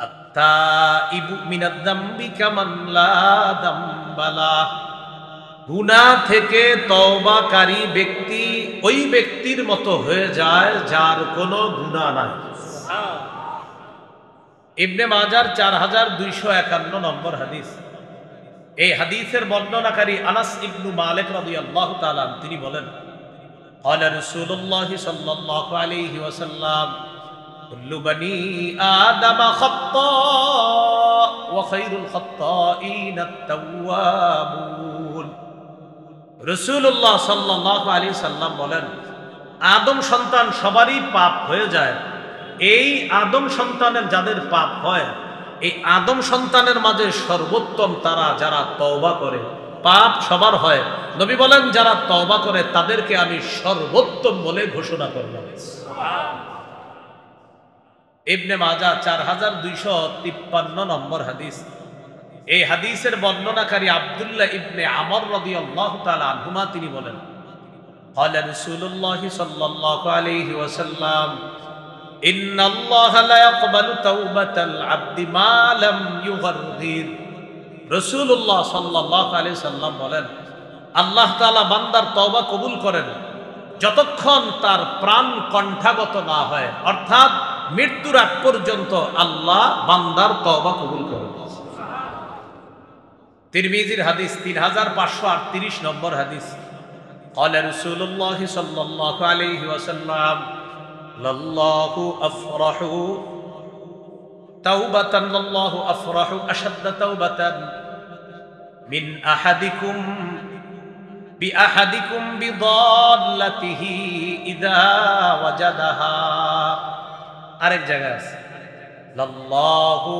আত-তাইবু মিনাদ যামবি কামান লা যামবালা। গুনাহ থেকে তওবাকারী ব্যক্তি ওই ব্যক্তির মতো হয়ে যায় যার কোনো গুনাহ নাই। ইবনে মাজার 4251 নম্বর হাদিস। এই হাদিসের বর্ণনাকারী আনাস ইবনু মালিক রাদিয়াল্লাহু তাআলা তিনি বলেন, ক্বালা রাসূলুল্লাহ সাল্লাল্লাহু আলাইহি ওয়াসাল্লাম কুল্লু বনি আদম খাত্তা ওয়া খায়রুল খাত্তাইনা আত-তাওয়াবুন। রাসূলুল্লাহ সাল্লাল্লাহু আলাইহি সাল্লাম বলেন, আদম সন্তান সবারই পাপ হয়ে যায়। এই আদম সন্তানের যাদের পাপ হয়, এই আদম সন্তানের মাঝে সর্বোত্তম তারা যারা তওবা করে। পাপ সবার হয়, নবী বলেন যারা তওবা করে তাদেরকে আমি সর্বোত্তম বলে ঘোষণা করলাম। ইবনে মাজাহ 4253 নম্বর হাদিস। এই হাদিসের বর্ণনাকারী আব্দুল্লাহ ইবনে আমর রাদিয়াল্লাহু তাআলা আনহুমা তিনি বলেন, ক্বালা রাসূলুল্লাহ সাল্লাল্লাহু আলাইহি ওয়াসাল্লাম ইন্নাল্লাহা লা ইয়াকবালু তাওবাতাল আবদি মা লাম ইউগারগির। রাসূলুল্লাহ সাল্লাল্লাহু আলাইহি সাল্লাম বলেন, আল্লাহ তাআলা বান্দার তওবা কবুল করেন যতক্ষণ তার প্রাণ কণ্ঠাগত না হয়, অর্থাৎ মৃত্যুর আগ পর্যন্ত আল্লাহ বান্দার তওবা কবুল করেন। তিরমিজির হাদিস 3538 নম্বর হাদিস। ক্বালা রাসূলুল্লাহ সাল্লাল্লাহু আলাইহি ওয়াসাল্লাম লাল্লাহু আফরাহু তাওবাতান লাল্লাহু আফরাহু আশাদ্দা তাওবাতান মিন আহাদিকুম বিআহাদিকুম বিদাল্লাতিহি ইযা ওয়াজাদাহা। আরেক জায়গা আছে লাল্লাহু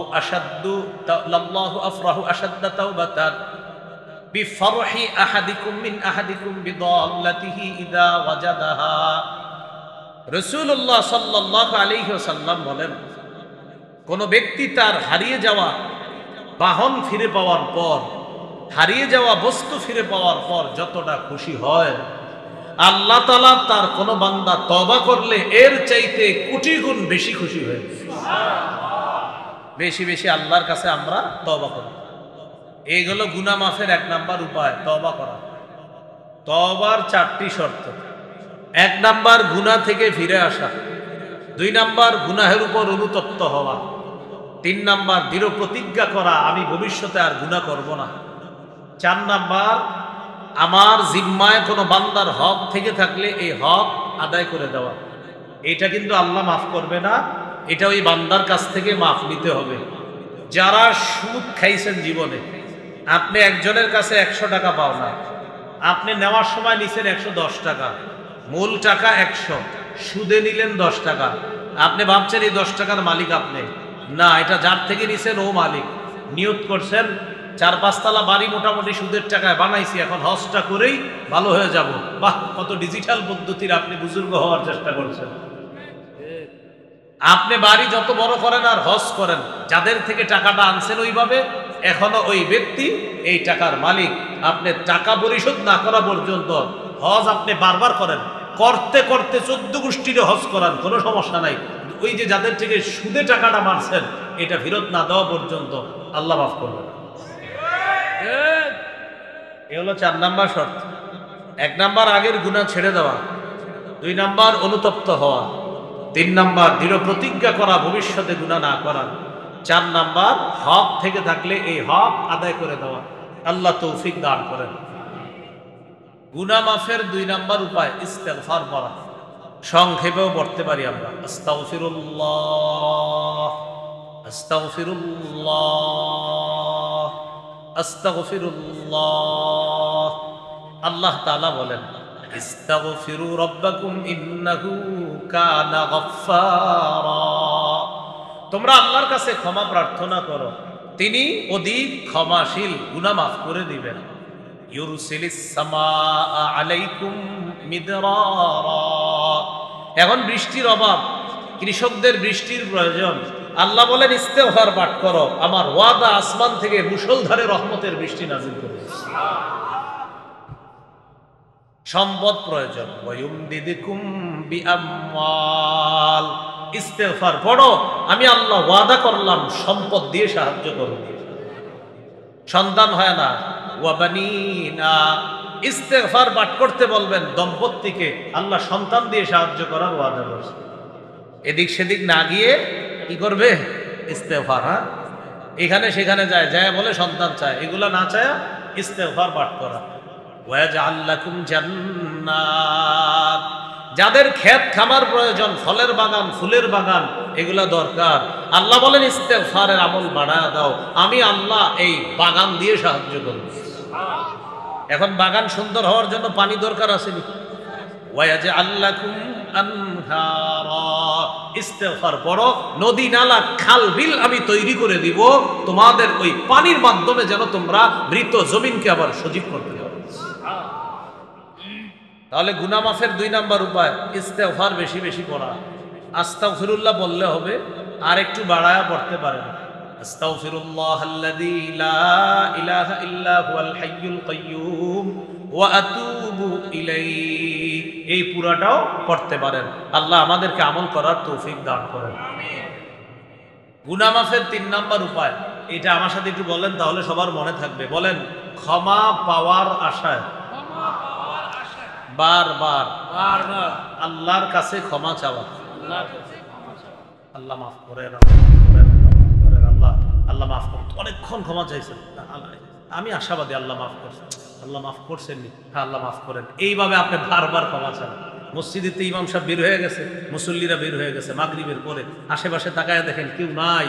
আফরাহু আশাদ্দা তাওবাতান বিফরহি আহাদিকুম মিন আহাদিকুম বিদাল্লাতিহি ইযা ওয়াজাদাহা। রাসূলুল্লাহ সাল্লাল্লাহু আলাইহি ওয়াসাল্লাম বলেন, কোন ব্যক্তি তার হারিয়ে যাওয়া বাহন ফিরে পাওয়ার পর, হারিয়ে যাওয়া বস্তু ফিরে পাওয়ার পর যতটা খুশি হয়, আল্লাহ তাআলা তার কোন বান্দা তওবা করলে এর চাইতে কোটি গুণ বেশি খুশি হয়। বেশি বেশি আল্লাহর কাছে আমরা তওবা করি। এইগুলো গুনাহ মাফের এক নাম্বার উপায়, তওবা করা। তওবার 4টি শর্ত। 1 নাম্বার গুনাহ থেকে ফিরে আসা, 2 নাম্বার গুনাহের উপর অনুতপ্ত হওয়া, 3 নাম্বার দৃঢ় প্রতিজ্ঞা করা আমি ভবিষ্যতে আর গুনাহ করব না, 4 নাম্বার আমার জিম্মায় কোনো বান্দার হক থেকে থাকলে এই হক আদায় করে দেওয়া। এটা কিন্তু আল্লাহ মাফ করবে না, এটা ওই বান্দার কাছ থেকে মাফ নিতে হবে। যারা সুদ খাইছেন জীবনে, আপনি একজনের কাছে 100 টাকা পাও না, আপনি নেওয়ার সময় নিছেন 110 টাকা, মূল টাকা 100, সুদে নিলেন 10 টাকা। আপনি ভাবছেন এই 10 টাকার মালিক আপনি না, এটা যার থেকে নিছেন ও মালিক। নিয়ত করছেন 4-5 তলা বাড়ি মোটামুটি সুদের টাকায় বানাইছি, এখন হজটা করেই ভালো হয়ে যাব। বাহ, কত ডিজিটাল পদ্ধতির আপনি বুজুর্গ হওয়ার চেষ্টা করছেন। আপনি বাড়ি যত বড় করেন আর হজ করেন, যাদের থেকে টাকাটা আনছেন ওইভাবে, এখনো ওই ব্যক্তি এই টাকার মালিক। আপনি টাকা পরিশোধ না করা পর্যন্ত হজ আপনি বারবার করেন, করতে করতে 14 গোষ্ঠীর হজ করান, কোনো সমস্যা নাই। ওই যে যাদের থেকে সুদে টাকাটা মারছেন, এটা ফেরত না দেওয়া পর্যন্ত আল্লাহ মাফ করবেন। এ হলো 4 নাম্বার শর্ত। 1 নাম্বার আগের গুনাহ ছেড়ে দেওয়া, 2 নাম্বার অনুতপ্ত হওয়া, 3 নাম্বার দৃঢ় প্রতিজ্ঞা করা ভবিষ্যতে গুনাহ না করা, 4 নাম্বার হক থেকে থাকলে এই হক আদায় করে দেওয়া। আল্লাহ তৌফিক দান করেন। গুনাহ মাফের 2 নাম্বার উপায় ইস্তেগফার করা। সংক্ষেপেও পড়তে পারি আমরা আস্তাগফিরুল্লাহ আস্তাগফিরুল্লাহ আস্তাগফিরুল্লাহ। আল্লাহ তাআলা বলেন, ইস্তাগফিরু রাব্বাকুম ইন্নাহু কানা গাফফারা। তোমরা আল্লাহর কাছে ক্ষমা প্রার্থনা করো, তিনি অধিক ক্ষমাশীল, গুনাহ মাফ করে দিবেন। ইউরসিলিস সামাআ আলাইকুম মিদরারা। এখন বৃষ্টির অভাব, কৃষকদের বৃষ্টির প্রয়োজন। আল্লাহ বলেন ইস্তেগফার পাঠ করো, আমার ওয়াদা আসমান থেকে মুষলধারে রহমতের বৃষ্টি নাযিল করবে। সম্পদ প্রয়োজন, ওয়ায়ুমদিদুকুম বিআমওয়াল। ইস্তেগফার পড়ো, আমি আল্লাহ ওয়াদা করলাম সম্পদ দিয়ে সাহায্য করব। সন্তান হয় না, ওয়াবানিনা। ইস্তেগফার পাঠ করতে বলবেন দম্পতিকে, আল্লাহ সন্তান দিয়ে সাহায্য করার ওয়াদা করছে। এদিক সেদিক না গিয়ে কি করবে? ইস্তেগফার। হ্যাঁ, এখানে সেখানে যায় বলে সন্তান চায়, এগুলা না চায় ইস্তেগফার পাঠ করা। ওয়াজআল লাকুম জান্নাত। যাদের ক্ষেত খামার প্রয়োজন, ফলের বাগান, ফুলের বাগান, এগুলা দরকার, আল্লাহ বলেন ইস্তেগফারের আমল বাড়ায় দাও, আমি আল্লাহ এই বাগান দিয়ে সাহায্য করব। এখন বাগান সুন্দর হওয়ার জন্য পানি দরকার আছে নি? ওয়াজআল লাকুম আনহারা। ইস্তেগফার পড়ো, নদী নালা খাল বিল আমি তৈরি করে দিব তোমাদের ওই পানির মাধ্যমে, যেন তোমরা মৃত জমিনকে আবার সজীব করতে পারো। তাহলে গুনাহ মাফের 2 নাম্বার উপায় ইস্তেগফার বেশি বেশি পড়া। আস্তাগফিরুল্লাহ বললে হবে, আর একটু বাড়ায়া পড়তে পারেন। আস্তাগফিরুল্লাহাল্লাযী লা ইলাহা ইল্লা হুয়াল হাইয়ুল কাইয়্যুম ওয়া আতুবু ইলাইহি। এই পুরাটাও পড়তে পারেন। আল্লাহ আমাদেরকে আমল করার তৌফিক দান করেন। আমিন। গুনাহ মাফের 3 নাম্বার উপায়, এটা আমার সাথে একটু বলেন, তাহলে সবার মনে থাকবে। বলেন, ক্ষমা পাওয়ার আশায় বারবার আল্লাহর কাছে ক্ষমা চাওয়া। আল্লাহ মাফ করেন, আল্লাহ মাফ করেন। অনেকক্ষণ ক্ষমা চাইছেন, আমি আশাবাদী আল্লাহ মাফ করছেন। আল্লাহ মাফ করছেন নি? হ্যাঁ, আল্লাহ মাফ করেন। এইভাবে আপনি বারবার ক্ষমা চান। মসজিদেতে ইমাম সাহেব বের হয়ে গেছে, মুসল্লিরা বের হয়ে গেছে মাগরিবের পরে, আশেপাশে তাকায় দেখেন কেউ নাই,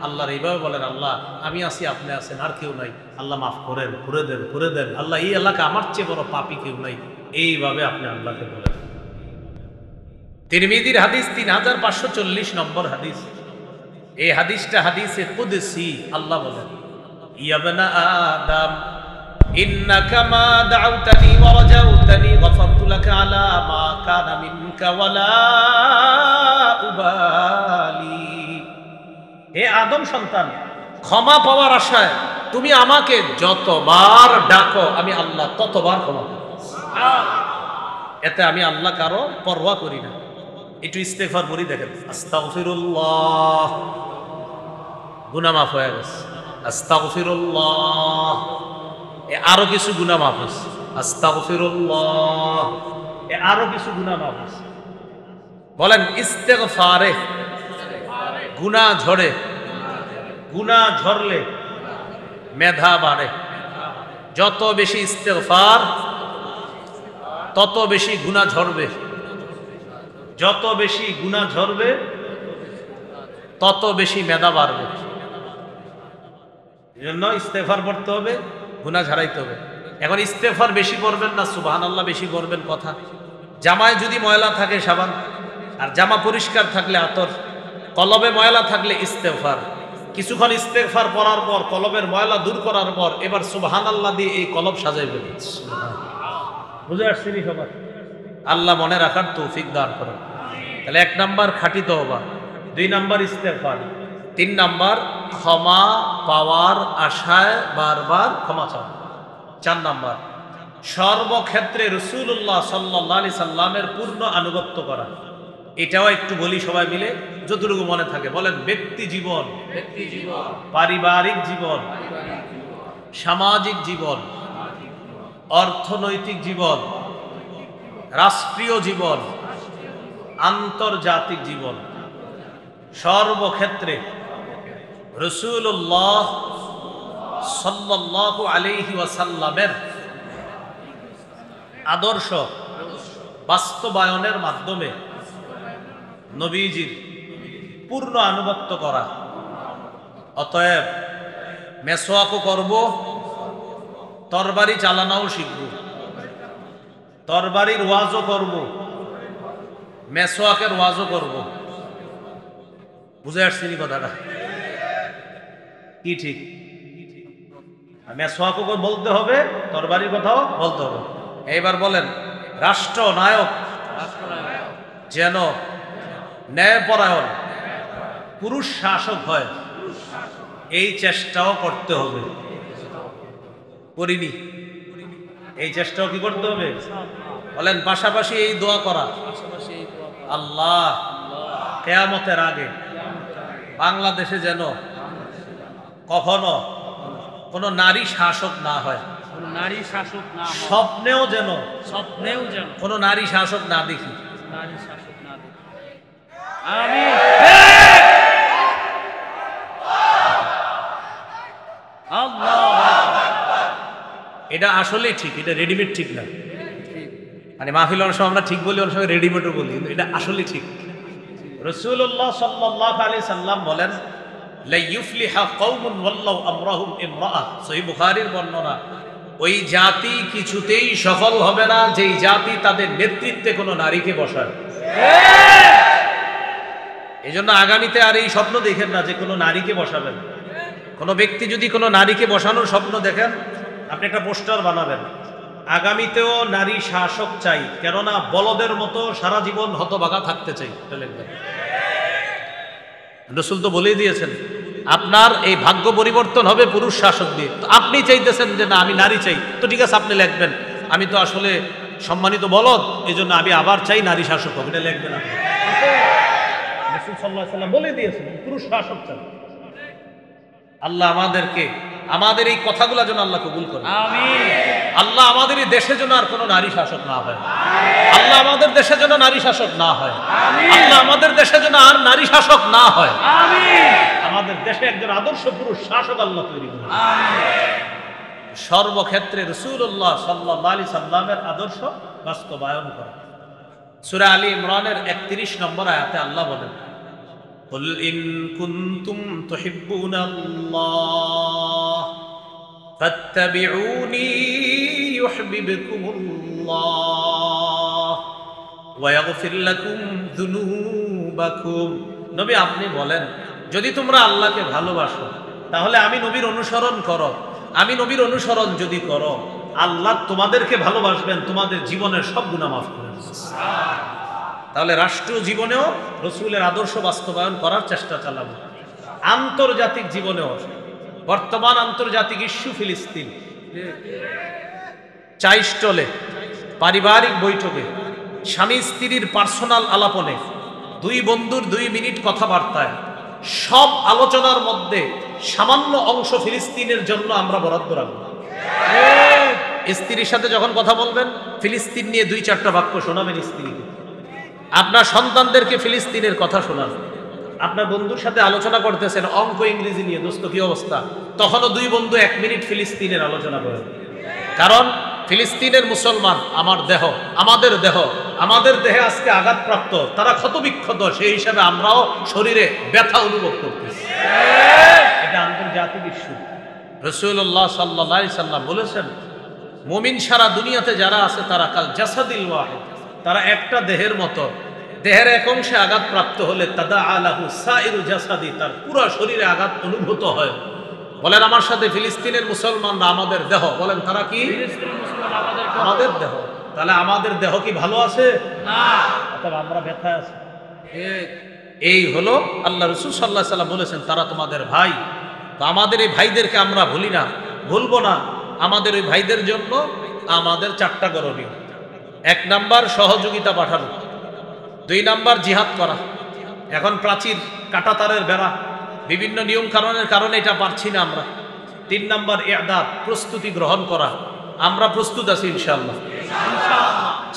আল্লাহর এইভাবে বলেন, আল্লাহ আমি আছি, আপনি আছেন, আর কেউ নাই, আল্লাহ মাফ করেন, করে দেন, করে দেন, আল্লাহ এই এলাকা আমার চেয়ে বড় পাপী কেউ নাই, এইভাবে আপনি আল্লাহকে বলেন। তিরমিজির হাদিস 3540 নম্বর হাদিস। এই হাদিসটা হাদিসে কুদসি। আল্লাহ বলেন, ইয়া ইবনা আদম ইন্নাকা মা দাউতানি ওয়া রাজাউতানি গফারতু লাকা আলা মা কানা মিনকা ওয়ালা উবালি। হে আদম সন্তান, ক্ষমা পাওয়ার আশায় তুমি আমাকে যতবার ডাকো আমি আল্লাহ ততবার ক্ষমা করি। এতে আমি আল্লাহ কারো পরোয়া করি না। একটু ইস্তেগফার করি দেখেন, আস্তাগফিরুল্লাহ, গুনাহ মাফ হয়ে গেছে, আস্তাগফিরুল্লাহ, আরো কিছু গুনাহ মাফ হয়েছে, আস্তাগফিরুল্লাহ, আরো কিছু গুনাহ মাফ হয়েছে। বলেন ইস্তেগফারে গুনাহ ঝরে, গুনাহ ঝরলে মেধা বাড়ে। যত বেশি ইস্তেগফার তত বেশি গুনাহ ঝরবে, যত বেশি গুনাহ ঝরবে তত বেশি মেধা বাড়বে। এজন্য ইস্তেগফার পড়তে হবে, গুনাহ ঝাড়াইতে হবে। এখন ইস্তেগফার বেশি পড়বেন না সুবহানাল্লাহ বেশি পড়বেন কথা। জামায় যদি ময়লা থাকে সাবান, আর জামা পরিষ্কার থাকলে আতর, কলবে ময়লা থাকলে ইস্তেগফার। কিছুক্ষণ ইস্তেগফার পড়ার পর, কলবের ময়লা দূর করার পর এবার সুবহানাল্লাহ দিয়ে এই কলব সাজাইবেন। বুঝে আসছি সবার? আল্লাহ মনে রাখার তৌফিক দান করেন। তাহলে 1 নাম্বার খাঁটি তওবা, 2 নাম্বার ইস্তেগফার, 3 নাম্বার ক্ষমা পাওয়ার আশায় বারবার ক্ষমা চাওয়া, 4 নাম্বার সর্বক্ষেত্রে রাসূলুল্লাহ সাল্লাল্লাহু আলাইহি সাল্লামের পূর্ণ আনুগত্য করা। এটাও একটু বলি সবাই মিলে যতটুকু মনে থাকে। বলেন ব্যক্তি জীবন, পারিবারিক জীবন, সামাজিক জীবন, অর্থনৈতিক জীবন, রাষ্ট্রীয় জীবন, আন্তর্জাতিক জীবন, সর্বক্ষেত্রে রাসূলুল্লাহ সাল্লাল্লাহু আলাইহি ওয়াসাল্লামের আদর্শ বাস্তবায়নের মাধ্যমে নবীজির পূর্ণ আনুগত্য করা। অতএব মেসওয়াকও করব, তরবারি চালানোও শিখব, তরবারির ওয়াজও করব, মেসওয়াকের ওয়াজও করব। বুঝে আসছি কথাটা কি? ঠিক। মেসওয়াকও বলতে হবে, তরবারির কথাও বলতে হবে। এইবার বলেন, রাষ্ট্রনায়ক যেন ন্যায়পরায়ণ পুরুষ শাসক হয়, এই চেষ্টাও করতে হবে। করিনি? এই চেষ্টাও কি করতে হবে? বলেন পাশাপাশি এই দোয়া করা, আল্লাহ কিয়ামতের আগে বাংলাদেশে যেন কখনো কোনো নারী শাসক না হয়, নারী শাসক না হয়, স্বপ্নেও যেন কোনো নারী শাসক না দেখি, নারী শাসক না দেখি। আমিন। এটা আসলেই ঠিক, এটা রেডিমেড ঠিক না। মানে মাহফিল অনেক সময় আমরা ঠিক বলি, অনেক সময় রেডিমেডও বলি, কিন্তু এটা আসলেই ঠিক। রাসূলুল্লাহ সাল্লাল্লাহু আলাইহি সাল্লাম বলেন, লা ইউফলিহা কওমুন ওয়াল্লাহু আমরাহুম ইমরাআ। সহিহ বুখারীর বর্ণনা। ওই জাতি কিছুতেই সফল হবে না যেই জাতি তাদের নেতৃত্বে কোনো নারীকে বসায়। এজন্য আগামীতে আর এই স্বপ্ন দেখেন না যে কোনো নারীকে বসাবেন। কোনো ব্যক্তি যদি কোনো নারীকে বসানোর স্বপ্ন দেখেন, আপনি একটা পোস্টার বানাবেন, আগামীতেও নারী শাসক চাই, কেননা বলদের মতো সারা জীবন হতভাগা থাকতে চাই। রাসূল তো বলেই দিয়েছেন, আপনার এই ভাগ্য পরিবর্তন হবে পুরুষ শাসক দিয়ে। তো আপনি চাইতেছেন যে না আমি নারী চাই, তো ঠিক আছে আপনি লিখবেন, আমি তো আসলে সম্মানিত বলদ, এই জন্য আমি আবার চাই নারী শাসক হবে, এটা লিখবেন আপনি। রাসূল সাল্লাল্লাহু আলাইহি ওয়াসাল্লাম বলে দিয়েছেন পুরুষ শাসক চাই। আল্লাহ আমাদেরকে, আমাদের এই কথাগুলো যেন আল্লাহ কবুল করে। আমিন। আল্লাহ আমাদের এই দেশে যেন আর কোনো নারী শাসক না হয়। আল্লাহ আমাদের দেশে যেন নারী শাসক না হয়। আল্লাহ আমাদের দেশে যেন আর নারী শাসক না হয়। আমাদের দেশে একজন আদর্শ পুরুষ শাসক আল্লাহ তৈরি করুন। সর্বক্ষেত্রে রাসূলুল্লাহ সাল্লাল্লাহু আলাইহি সাল্লামের আদর্শ বাস্তবায়ন করা। সূরা আলী ইমরানের 31 নম্বর আয়াতে আল্লাহ বলেন, কুল ইন কুনতুম তুহিব্বুনাল্লাহ ফাত্তাবিউনি ইউহিব্বুকুমুল্লাহ ওয়া ইয়াগফির লাকুম যুনুবাকুম। নবী আপনি বলেন, যদি তোমরা আল্লাহকে ভালোবাসো তাহলে আমি নবীর অনুসরণ করো। আমি নবীর অনুসরণ যদি করো, আল্লাহ তোমাদেরকে ভালোবাসবেন, তোমাদের জীবনের সব গুনাহ মাফ করে দিবেন। তাহলে রাষ্ট্রীয় জীবনেও রাসূলের আদর্শ বাস্তবায়ন করার চেষ্টা চালাবো, আন্তর্জাতিক জীবনেও। বর্তমান আন্তর্জাতিক ইস্যু ফিলিস্তিন। চাই স্টলে, পারিবারিক বৈঠকে, স্বামী স্ত্রীর পার্সোনাল আলাপনে, দুই বন্ধুর 2 মিনিট কথাবার্তায়, সব আলোচনার মধ্যে সামান্য অংশ ফিলিস্তিনের জন্য আমরা বরাদ্দ রাখবো। স্ত্রীর সাথে যখন কথা বলবেন, ফিলিস্তিন নিয়ে 2-4টা বাক্য শোনাবেন স্ত্রীকে। আপনার সন্তানদেরকে ফিলিস্তিনের কথা শোনাবেন। আপনার বন্ধুর সাথে আলোচনা করতেছেন অঙ্ক ইংরেজি নিয়ে, দোস্ত কি অবস্থা, তখনও 2 বন্ধু 1 মিনিট ফিলিস্তিনের আলোচনা করেন। কারণ ফিলিস্তিনের মুসলমান আমার দেহ, আমাদের দেহ, আমাদের দেহে আজকে আঘাতপ্রাপ্ত, তারা ক্ষতবিক্ষত, সেই হিসাবে আমরাও শরীরে ব্যথা অনুভব করতেছি। এটা আন্তর্জাতিক ইস্যু। রাসূলুল্লাহ সাল্লাল্লাহু আলাইহি সাল্লাম বলেছেন, মুমিন সারা দুনিয়াতে যারা আছে তারা কাল জাসাদিল ওয়াহিদ, তারা একটা দেহের মতো। দেহের এক অংশে আঘাতপ্রাপ্ত হলে তাদা আলাহু সাইরু জাসাদি, তার পুরো শরীরে আঘাত অনুভূত হয়। বলেন আমার সাথে ফিলিস্তিনের মুসলমানরা আমাদের দেহ, বলেন তারা কি আমাদের দেহ। তাহলে আমাদের দেহ কি ভালো আছে? না, অথবা আমরা ব্যথায় আছি। এই হলো আল্লাহ রাসূল সাল্লাল্লাহু আলাইহি সাল্লাম বলেছেন তারা তোমাদের ভাই। তো আমাদের এই ভাইদেরকে আমরা ভুলি না, ভুলবো না। আমাদের ওই ভাইদের জন্য আমাদের 4টা করণীয়। 1 নাম্বার সহযোগিতা পাঠানো, 2 নাম্বার জিহাদ করা। এখন প্রাচীর, কাঁটাতারের বেড়া, বিভিন্ন নিয়ম কারণের কারণে এটা পারছি না আমরা। 3 নাম্বার ইআদাদ, প্রস্তুতি গ্রহণ করা। আমরা প্রস্তুত আছি ইনশাআল্লাহ।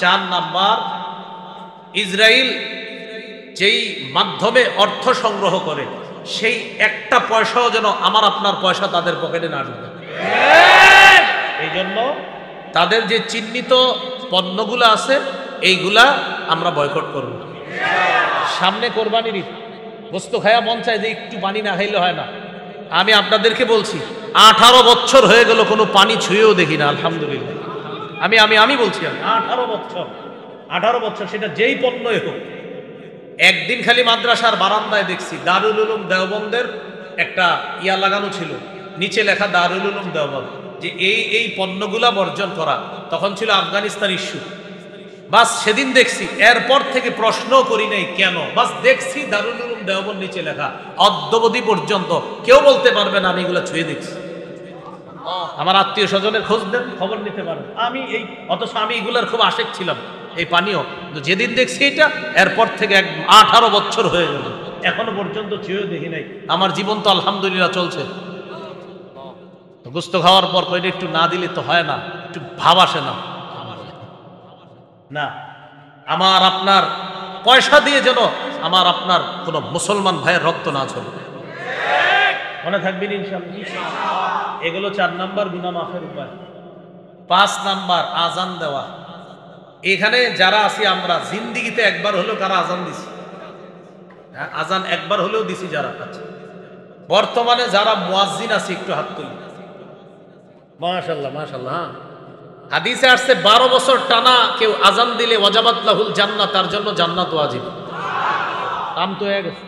4 নাম্বার ইসরায়েল যেই মাধ্যমে অর্থ সংগ্রহ করে, সেই একটা পয়সাও যেন আমার আপনার পয়সা তাদের পকেটে না ঢোকে। এই জন্য তাদের যে চিহ্নিত পণ্যগুলো আছে এইগুলা আমরা বয়কট করব। সামনে কোরবানির ঈদ, গোস্ত খায়া মন চায় যে একটু পানি না খাইলে হয় না। আমি আপনাদেরকে বলছি 18 বছর হয়ে গেল কোনো পানি ছুঁয়েও দেখি না, আলহামদুলিল্লাহ। আমি বলছি 18 বছর, সেটা যেই পণ্যই হোক। একদিন খালি মাদ্রাসার বারান্দায় দেখছি দারুল উলুম দেওবন্দের একটা ইয়া লাগানো ছিল, নিচে লেখা দারুল উলুম দেওবন্দ, যে এই পণ্যগুলা বর্জন করা। তখন ছিল আফগানিস্তান ইস্যু। বাস সেদিন দেখছি, এরপর থেকে প্রশ্ন করি নাই কেন, বাস দেখছি দারুল উলুম দেওবন্দ নিচে লেখা। অদ্যাবধি পর্যন্ত কেউ বলতে পারবে না আমি এগুলো ছুঁয়ে দেখছি। আমার আত্মীয় স্বজনের খোঁজ দেন, খবর নিতে পারেন। অথচ আমি এগুলার খুব আশেক ছিলাম, এই পানীয়। যেদিন দেখছি এটা, এরপর থেকে 18 বছর হয়ে গেল, এখনো পর্যন্ত ছুঁয়েও দেখি নাই। আমার জীবন তো আলহামদুলিল্লাহ চলছে। গোস্ত খাওয়ার পর কইলে একটু না দিলে তো হয় না, একটু ভাব আসে না। না, আমার আপনার পয়সা দিয়ে যেন আমার আপনার কোনো মুসলমান ভাইয়ের রক্ত না ঝরে। মনে থাকবেন ইনশাআল্লাহ। এগুলো 4 নাম্বার গুনাহ মাফের উপায়। 5 নাম্বার আজান দেওয়া। এখানে যারা আছি আমরা জিন্দিগিতে একবার হলেও কারা আজান দিছি? হ্যাঁ, আজান একবার হলেও দিছি যারা। আচ্ছা, বর্তমানে যারা মুয়াজ্জিন আছে একটু হাত তুলি। মাশাআল্লাহ মাশাআল্লাহ। হ্যাঁ, হাদিসে আসছে 12 বছর টানা কেউ আজান দিলে ওয়াজাবাত লাহুল জান্নাত, তার জন্য জান্নাত ওয়াজিব। কাম তো হয়ে গেছে।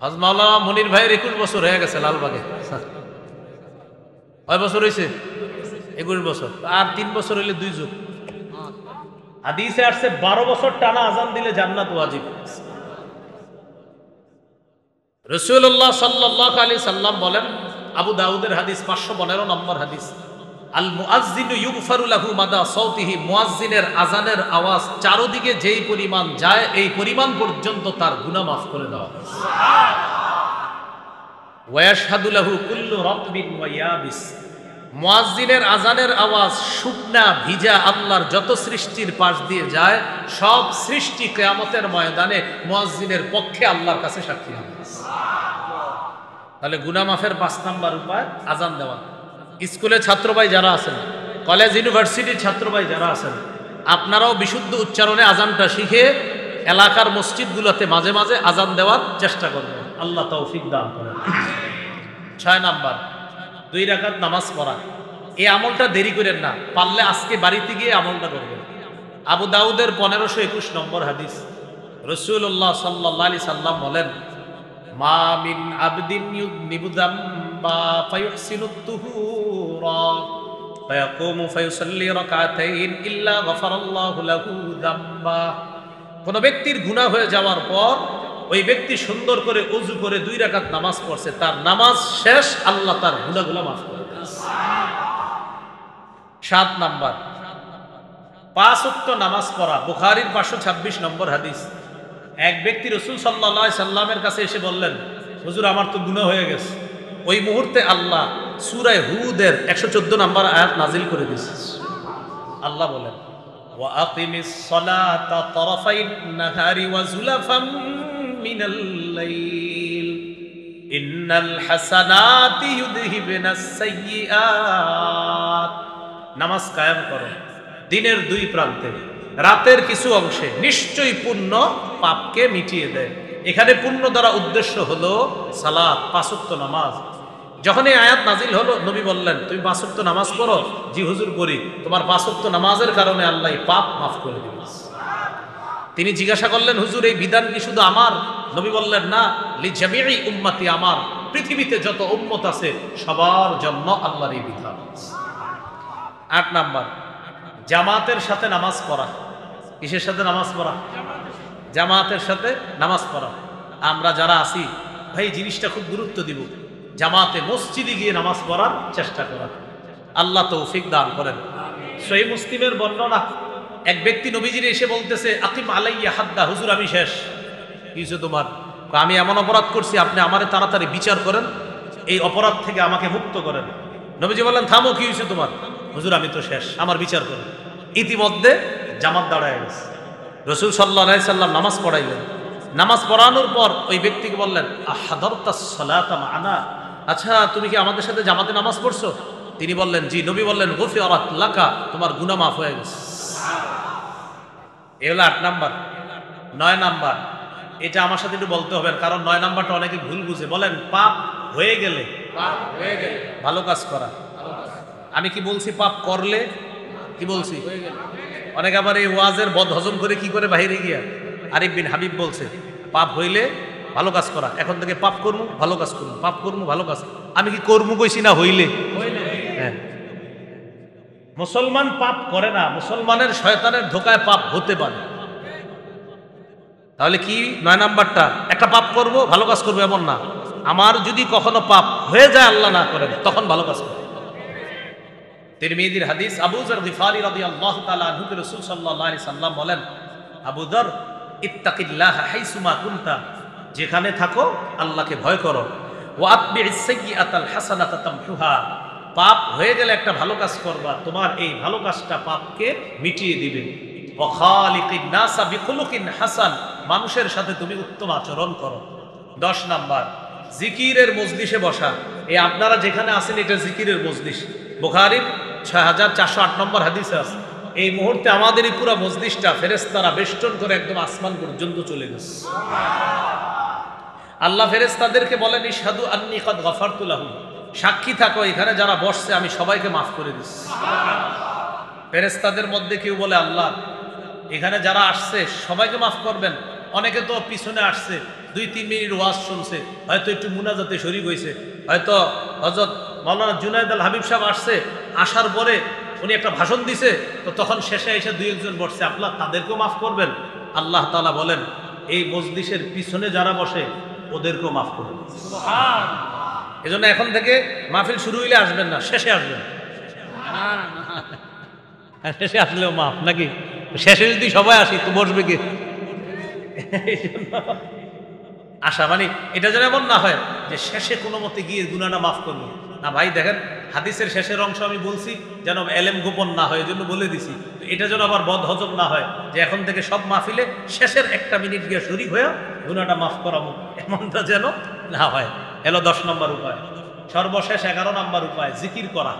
হযরত মাওলানা মনির ভাইয়ের 21 বছর হয়ে গেছে লালবাগে। কয় বছর হয়েছে? 21 বছর। আর 3 বছর হইলে 2 যুগ। হাদিসে আসছে 12 বছর টানা আজান দিলে জান্নাত ওয়াজিব। রাসূলুল্লাহ সাল্লাল্লাহু আলাইহি সাল্লাম বলেন, আবু দাউদের হাদিস, 515 নম্বর হাদিস, আল মুআজ্জিনু ইউগফারু লাহু মাদা সাউতিহি, মুয়াজ্জিনের আজানের আওয়াজ চারদিকে যেই পরিমাণ যায় এই পরিমাণ পর্যন্ত তার গুনাহ মাফ করে দেওয়া হয়। ওয়া ইয়াশহাদু লাহু কুল্লু রাতবিন ওয়া ইয়াবিস, মুয়াজ্জিনের আজানের আওয়াজ শুকনা ভিজা আল্লাহর যত সৃষ্টির পাশ দিয়ে যায়, সব সৃষ্টি কিয়ামতের ময়দানে মুয়াজ্জিনের পক্ষে আল্লাহর কাছে সাক্ষী হবে। তাহলে গুনাহ মাফের 5 নাম্বার উপায় আজান দেওয়া। স্কুলে ছাত্রভাই যারা আছেন, কলেজ ইউনিভার্সিটির ছাত্রভাই যারা আছেন, আপনারাও বিশুদ্ধ উচ্চারণে আজানটা শিখে এলাকার মসজিদগুলোতে মাঝে মাঝে আজান দেওয়ার চেষ্টা করবেন। আল্লাহ তৌফিক দান করেন। 6 নাম্বার, 2 রাকাত নামাজ পড়া। এই আমলটা দেরি করেন না, পারলে আজকে বাড়িতে গিয়ে আমলটা করবেন। আবু দাউদের 1521 নম্বর হাদিস, রাসূলুল্লাহ সাল্লাল্লাহু আলাইহি সাল্লাম বলেন, মা মিন আবদিন ইউযনিবু যামবা ফায়ুহসিনুত তুহুরা ফায়াকুমু ফায়ুসাল্লি রাকাতাইন ইল্লা গাফারাল্লাহু লাহু যামবা। কোন ব্যক্তির গুনাহ হয়ে যাওয়ার পর ওই ব্যক্তি সুন্দর করে ওযু করে 2 রাকাত নামাজ পড়ছে, তার নামাজ শেষ, আল্লাহ তার গুনাহগুলো মাফ করে দেন। 7 নাম্বার, 5 ওয়াক্ত নামাজ পড়া। বুখারীর 526 নম্বর হাদিস, এক ব্যক্তি রাসূল সাল্লাল্লাহু আলাইহি সাল্লামের কাছে এসে বললেন, হুজুর আমার তো গুনাহ হয়ে গেছে। ওই মুহূর্তে আল্লাহ সূরা হুদের 114 নম্বর আয়াত নাজিল করে দিয়েছে। আল্লাহ বলেন, ওয়া আকিমিস সালাতা তারাফাইন নাহারি ওয়া যুলাফাম মিনাল লাইল ইন্নাল হাসানাতি ইউযহিবুনাস সাইয়্যাত। নামাজ কায়েম করো দিনের 2 প্রান্তে, রাতের কিছু অংশে, নিশ্চয়ই পুণ্য পাপকে মিটিয়ে দেয়। এখানে পুণ্য দ্বারা উদ্দেশ্য হলো সালাত, 5 ওয়াক্ত নামাজ। যখন এই আয়াত নাজিল হলো, নবী বললেন, তুমি 5 ওয়াক্ত নামাজ পড়ো? জি হুজুর করি। তোমার 5 ওয়াক্ত নামাজের কারণে আল্লাহ পাপ মাফ করে দিবেন। তিনি জিজ্ঞাসা করলেন, হুজুর এই বিধান কি শুধু আমার? নবী বললেন, না, লি জামিই উম্মতি, আমার পৃথিবীতে যত উম্মত আছে সবার জন্য আল্লাহর এই বিধান। 8 নাম্বার, জামাতের সাথে নামাজ পড়া। কিসের সাথে নামাজ পড়া? জামাতের সাথে নামাজ পড়া। আমরা যারা আছি ভাই, জিনিসটা খুব গুরুত্ব দিব। জামাতে মসজিদে গিয়ে নামাজ পড়ার চেষ্টা করা। আল্লাহ তৌফিক দান করেন। সহিহ মুসলিমের বর্ণনা, এক ব্যক্তি নবীজির এসে বলতেছে, আকিম আলাইয়া হাদ্দা, হুজুর আমি শেষ। কিছু তোমার? আমি এমন অপরাধ করছি, আপনি আমারে তাড়াতাড়ি বিচার করেন, এই অপরাধ থেকে আমাকে মুক্ত করেন। নবীজি বললেন, থামো, কি হয়েছে তোমার? হুজুর আমি তো শেষ, আমার বিচার করেন। ইতিমধ্যে জামাত দাঁড়ায় গেছে। রাসূল সাল্লাল্লাহু আলাইহি সাল্লাম নামাজ পড়াইলেন। নামাজ পড়ানোর পর ওই ব্যক্তিকে বললেন, আহাদারতাস সালাতা মা'ানা, আচ্ছা তুমি কি আমাদের সাথে জামাতে নামাজ পড়ছো? তিনি বললেন, জি। নবী বললেন, গুফিরাত লাকা, তোমার গুনাহ মাফ হয়ে গেছে। এ হলো 8 নাম্বার। 9 নাম্বার, এটা আমার সাথে একটু বলতে হবে, কারণ 9 নাম্বারটা অনেকে ভুল বুঝে। বলেন, পাপ হয়ে গেলে ভালো কাজ করা। আমি কি বলছি পাপ করলে? কি বলছি? অনেকে আবার এই ওয়াজের বদ হজম করে কি করে বাইরে গিয়া আরিফ বিন হাবিব বলছে, পাপ হইলে ভালো কাজ করা। এখন থেকে পাপ করবো, ভালো কাজ করবো, পাপ করবো, ভালো কাজ। আমি কি করবো কইছি না হইলে? হ্যাঁ, মুসলমান পাপ করে না, মুসলমানের শয়তানের ধোকায় পাপ হতে পারে। তাহলে কি 9 নাম্বারটা, একটা পাপ করব, ভালো কাজ করবো এমন না। আমার যদি কখনো পাপ হয়ে যায়, আল্লাহ না করেন, তখন ভালো কাজ করবো। তিরমিজির হাদিস, আবু যর গিফারি রাদিয়াল্লাহু তাআলা আনহু কে রাসূল সাল্লাল্লাহু আলাইহি সাল্লাম বলেন, আবু যর, ইত্তাকিল্লাহ হাইসুমা কুনতা, যেখানে থাকো আল্লাহকে ভয় করো। ওয়া আতবি'is সাইয়্যাতাল হাসানাতা তামহুহা, পাপ হয়ে গেলে একটা ভালো কাজ করবা, তোমার এই ভালো কাজটা পাপকে মিটিয়ে দিবে। ওয়া খালিকিন নাসা বিখুলুকিন হাসান, মানুষের সাথে তুমি উত্তম আচরণ করো। 10 নাম্বার, জিকিরের মজলিসে বসা। এই আপনারা যেখানে আছেন, এটা জিকিরের মজলিস। বুখারীর 6408 নম্বর হাদিসে আছে, এই মুহূর্তে আমাদের এই পুরো মজলিসটা ফেরেশতারা বেষ্টন করে একদম আসমান পর্যন্ত চলে গেছে। আল্লাহ ফেরেশতাদেরকে বলেন, ইশহাদু আন্নী কাদ গাফারতু লাহুম, সাক্ষী থাকো এখানে যারা বসছে আমি সবাইকে মাফ করে দিচ্ছি। ফেরেশতাদের মধ্যে কেউ বলে, আল্লাহ এখানে যারা আসছে সবাইকে মাফ করবেন। অনেকে তো পিছনে আসছে, 2-3 মিনিট ওয়াজ শুনছে, হয়তো একটু মুনাজাতে শরীক হয়েছে, হয়তো হযরত মাওলানা জুনায়েদ আল হাবিব সাহেব আসছে, আসার পরে উনি একটা ভাষণ দিছে, তো তখন শেষে এসে 2-1 জন বসছে, আপনার তাদেরকেও মাফ করবেন। আল্লাহ তাআলা বলেন, এই মজলিসের পিছনে যারা বসে ওদেরকেও মাফ করবেন। সুবহানাল্লাহ। এজন্য এখন থেকে মাহফিল শুরু হইলে আসবেন না, শেষে আসবেন। শেষে আসলেও মাফ নাকি? শেষে যদি সবাই আসি তো বসবে কি? আশা মানে এটা যেন এমন না হয় যে শেষে কোনো মতে গিয়ে গুনাহটা মাফ করবো না। ভাই দেখেন, হাদিসের শেষের অংশ আমি বলছি যেন এলেম গোপন না হয়, এজন্য বলে দিছি। এটা যেন আবার বদ হজম না হয় যে এখন থেকে সব মাহফিলে শেষের 1 মিনিট গিয়ে শরীক হয়ে গুনাহটা মাফ করাবো, এমনটা যেন না হয়। এলো 10 নম্বর উপায়। সর্বশেষ 11 নম্বর উপায়, জিকির করা।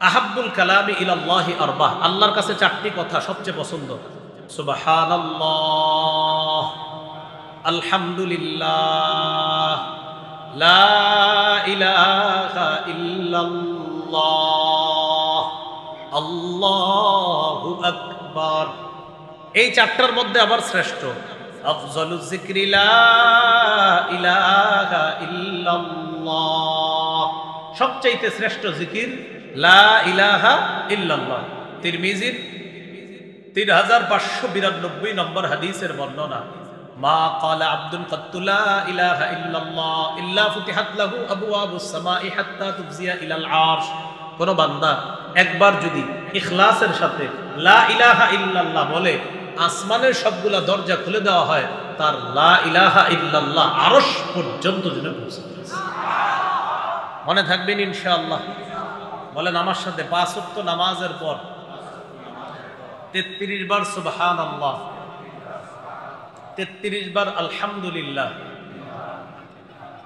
আহাব্বুল কালামি ইলাল্লাহি আরবাহ, আল্লাহর কাছে 4টি কথা সবচেয়ে পছন্দ। সুবহানাল্লাহ, আলহামদুলিল্লাহ, লা ইলাহা ইল্লাল্লাহ, আল্লাহু আকবার। এই চারটার মধ্যে আবার শ্রেষ্ঠ আফজালুজ যিকরি লা ইলাহা ইল্লাল্লাহ, সবচাইতে শ্রেষ্ঠ জিকির লা ইলাহা ইল্লাল্লাহ। তিরমিজির 3592 নম্বর হাদিসের বর্ণনা, মা ক্বালা আবদুন কাত্তু লা ইলাহা ইল্লাল্লাহ ইল্লা ফুতিহাত লাহু আবওয়াবুস সামাই হাত্তা তুফজিয়া ইলাল আরশ। কোন বান্দা একবার যদি ইখলাসের সাথে লা ইলাহা ইল্লাল্লাহ বলে, আসমানের সবগুলা দরজা খুলে দেওয়া হয়, তার লা ইলাহা ইল্লাল্লাহ আরশ পর্যন্ত যেন পৌঁছে। মনে থাকবেন ইনশাআল্লাহ। বলেন আমার সাথে, 5 ওয়াক্ত নামাজের পর 33 বার সুবহানাল্লাহ, 33 বার আলহামদুলিল্লাহ,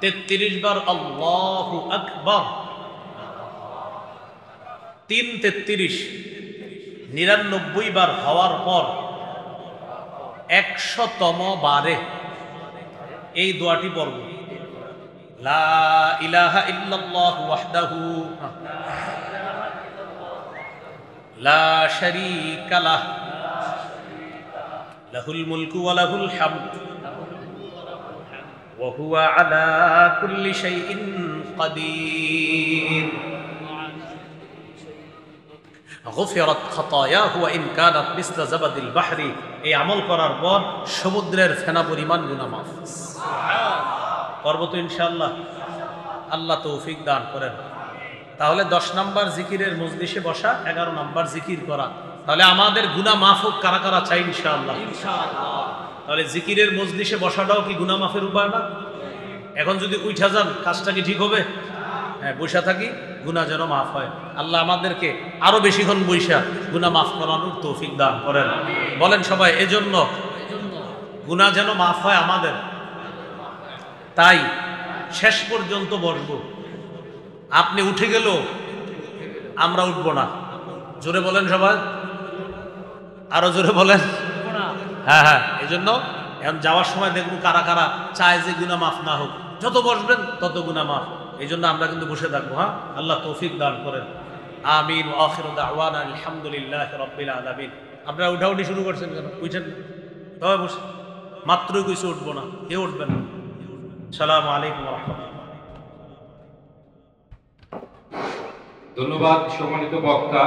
33 বার আল্লাহু আকবার, 3 99 বার হওয়ার পর 100তম বারে এই দোয়াটি পড়ব, লা ইলাহা ইল্লাল্লাহু ওয়াহদাহু লা শারীকা লাহ লাহুল মুলকু ওয়া লাহুল হামদ ওয়া হুয়া আলা কুল্লি শাইইন কাদির গুফিরাত খাতায়াহু ওয়া ইন কানাত মিসলা যাবাদিল বাহরি। এই আমল করার পর সমুদ্রের ফেনা পরিমাণ গুনাহ মাফ। করব তো ইনশাআল্লাহ, আল্লাহ তৌফিক দান করেন। তাহলে 10 নাম্বার জিকিরের মজলিসে বসা, 11 নাম্বার জিকির করা। তাহলে আমাদের গুনাহ মাফ হোক কারা কারা চাই ইনশাআল্লাহ? ইনশাআল্লাহ। তাহলে জিকিরের মজলিসে বসাটাও কি গুনাহ মাফের উপায় না? এখন যদি উঠা যান কাজটা কি ঠিক হবে? হ্যাঁ, বসা থাকি, গুনাহ যেন মাফ হয়। আল্লাহ আমাদেরকে আরো বেশিক্ষণ বসা গুনাহ মাফ করানোর তৌফিক দান করেন। বলেন সবাই, এজন্য গুনাহ যেন মাফ হয় আমাদের, তাই শেষ পর্যন্ত বসবো। আপনি উঠে গেল, আমরা উঠবো না। জোরে বলেন সবাই, আরো জোরে বলেন। হ্যাঁ হ্যাঁ, এই জন্য এখন যাওয়ার সময় দেখবো কারা কারা চায় যে গুনাহ মাফ না হোক। যত বসবেন তত গুনাহ মাফ। এই জন্য আমরা কিন্তু বসে থাকবো। হ্যাঁ, আল্লাহ তৌফিক দান করেন। আমিন। ওয়া আখিরু দাওয়ানা আলহামদুলিল্লাহি রাব্বিল আলামিন। আপনারা উঠাউঠি শুরু করছেন কেন? উঠেন, তবে বসে। মাত্রই কিছু উঠবো না, কেউ উঠবেন না। আসসালামু আলাইকুম ওয়া রাহমাতুল্লাহ। ধন্যবাদ সম্মানিত বক্তা।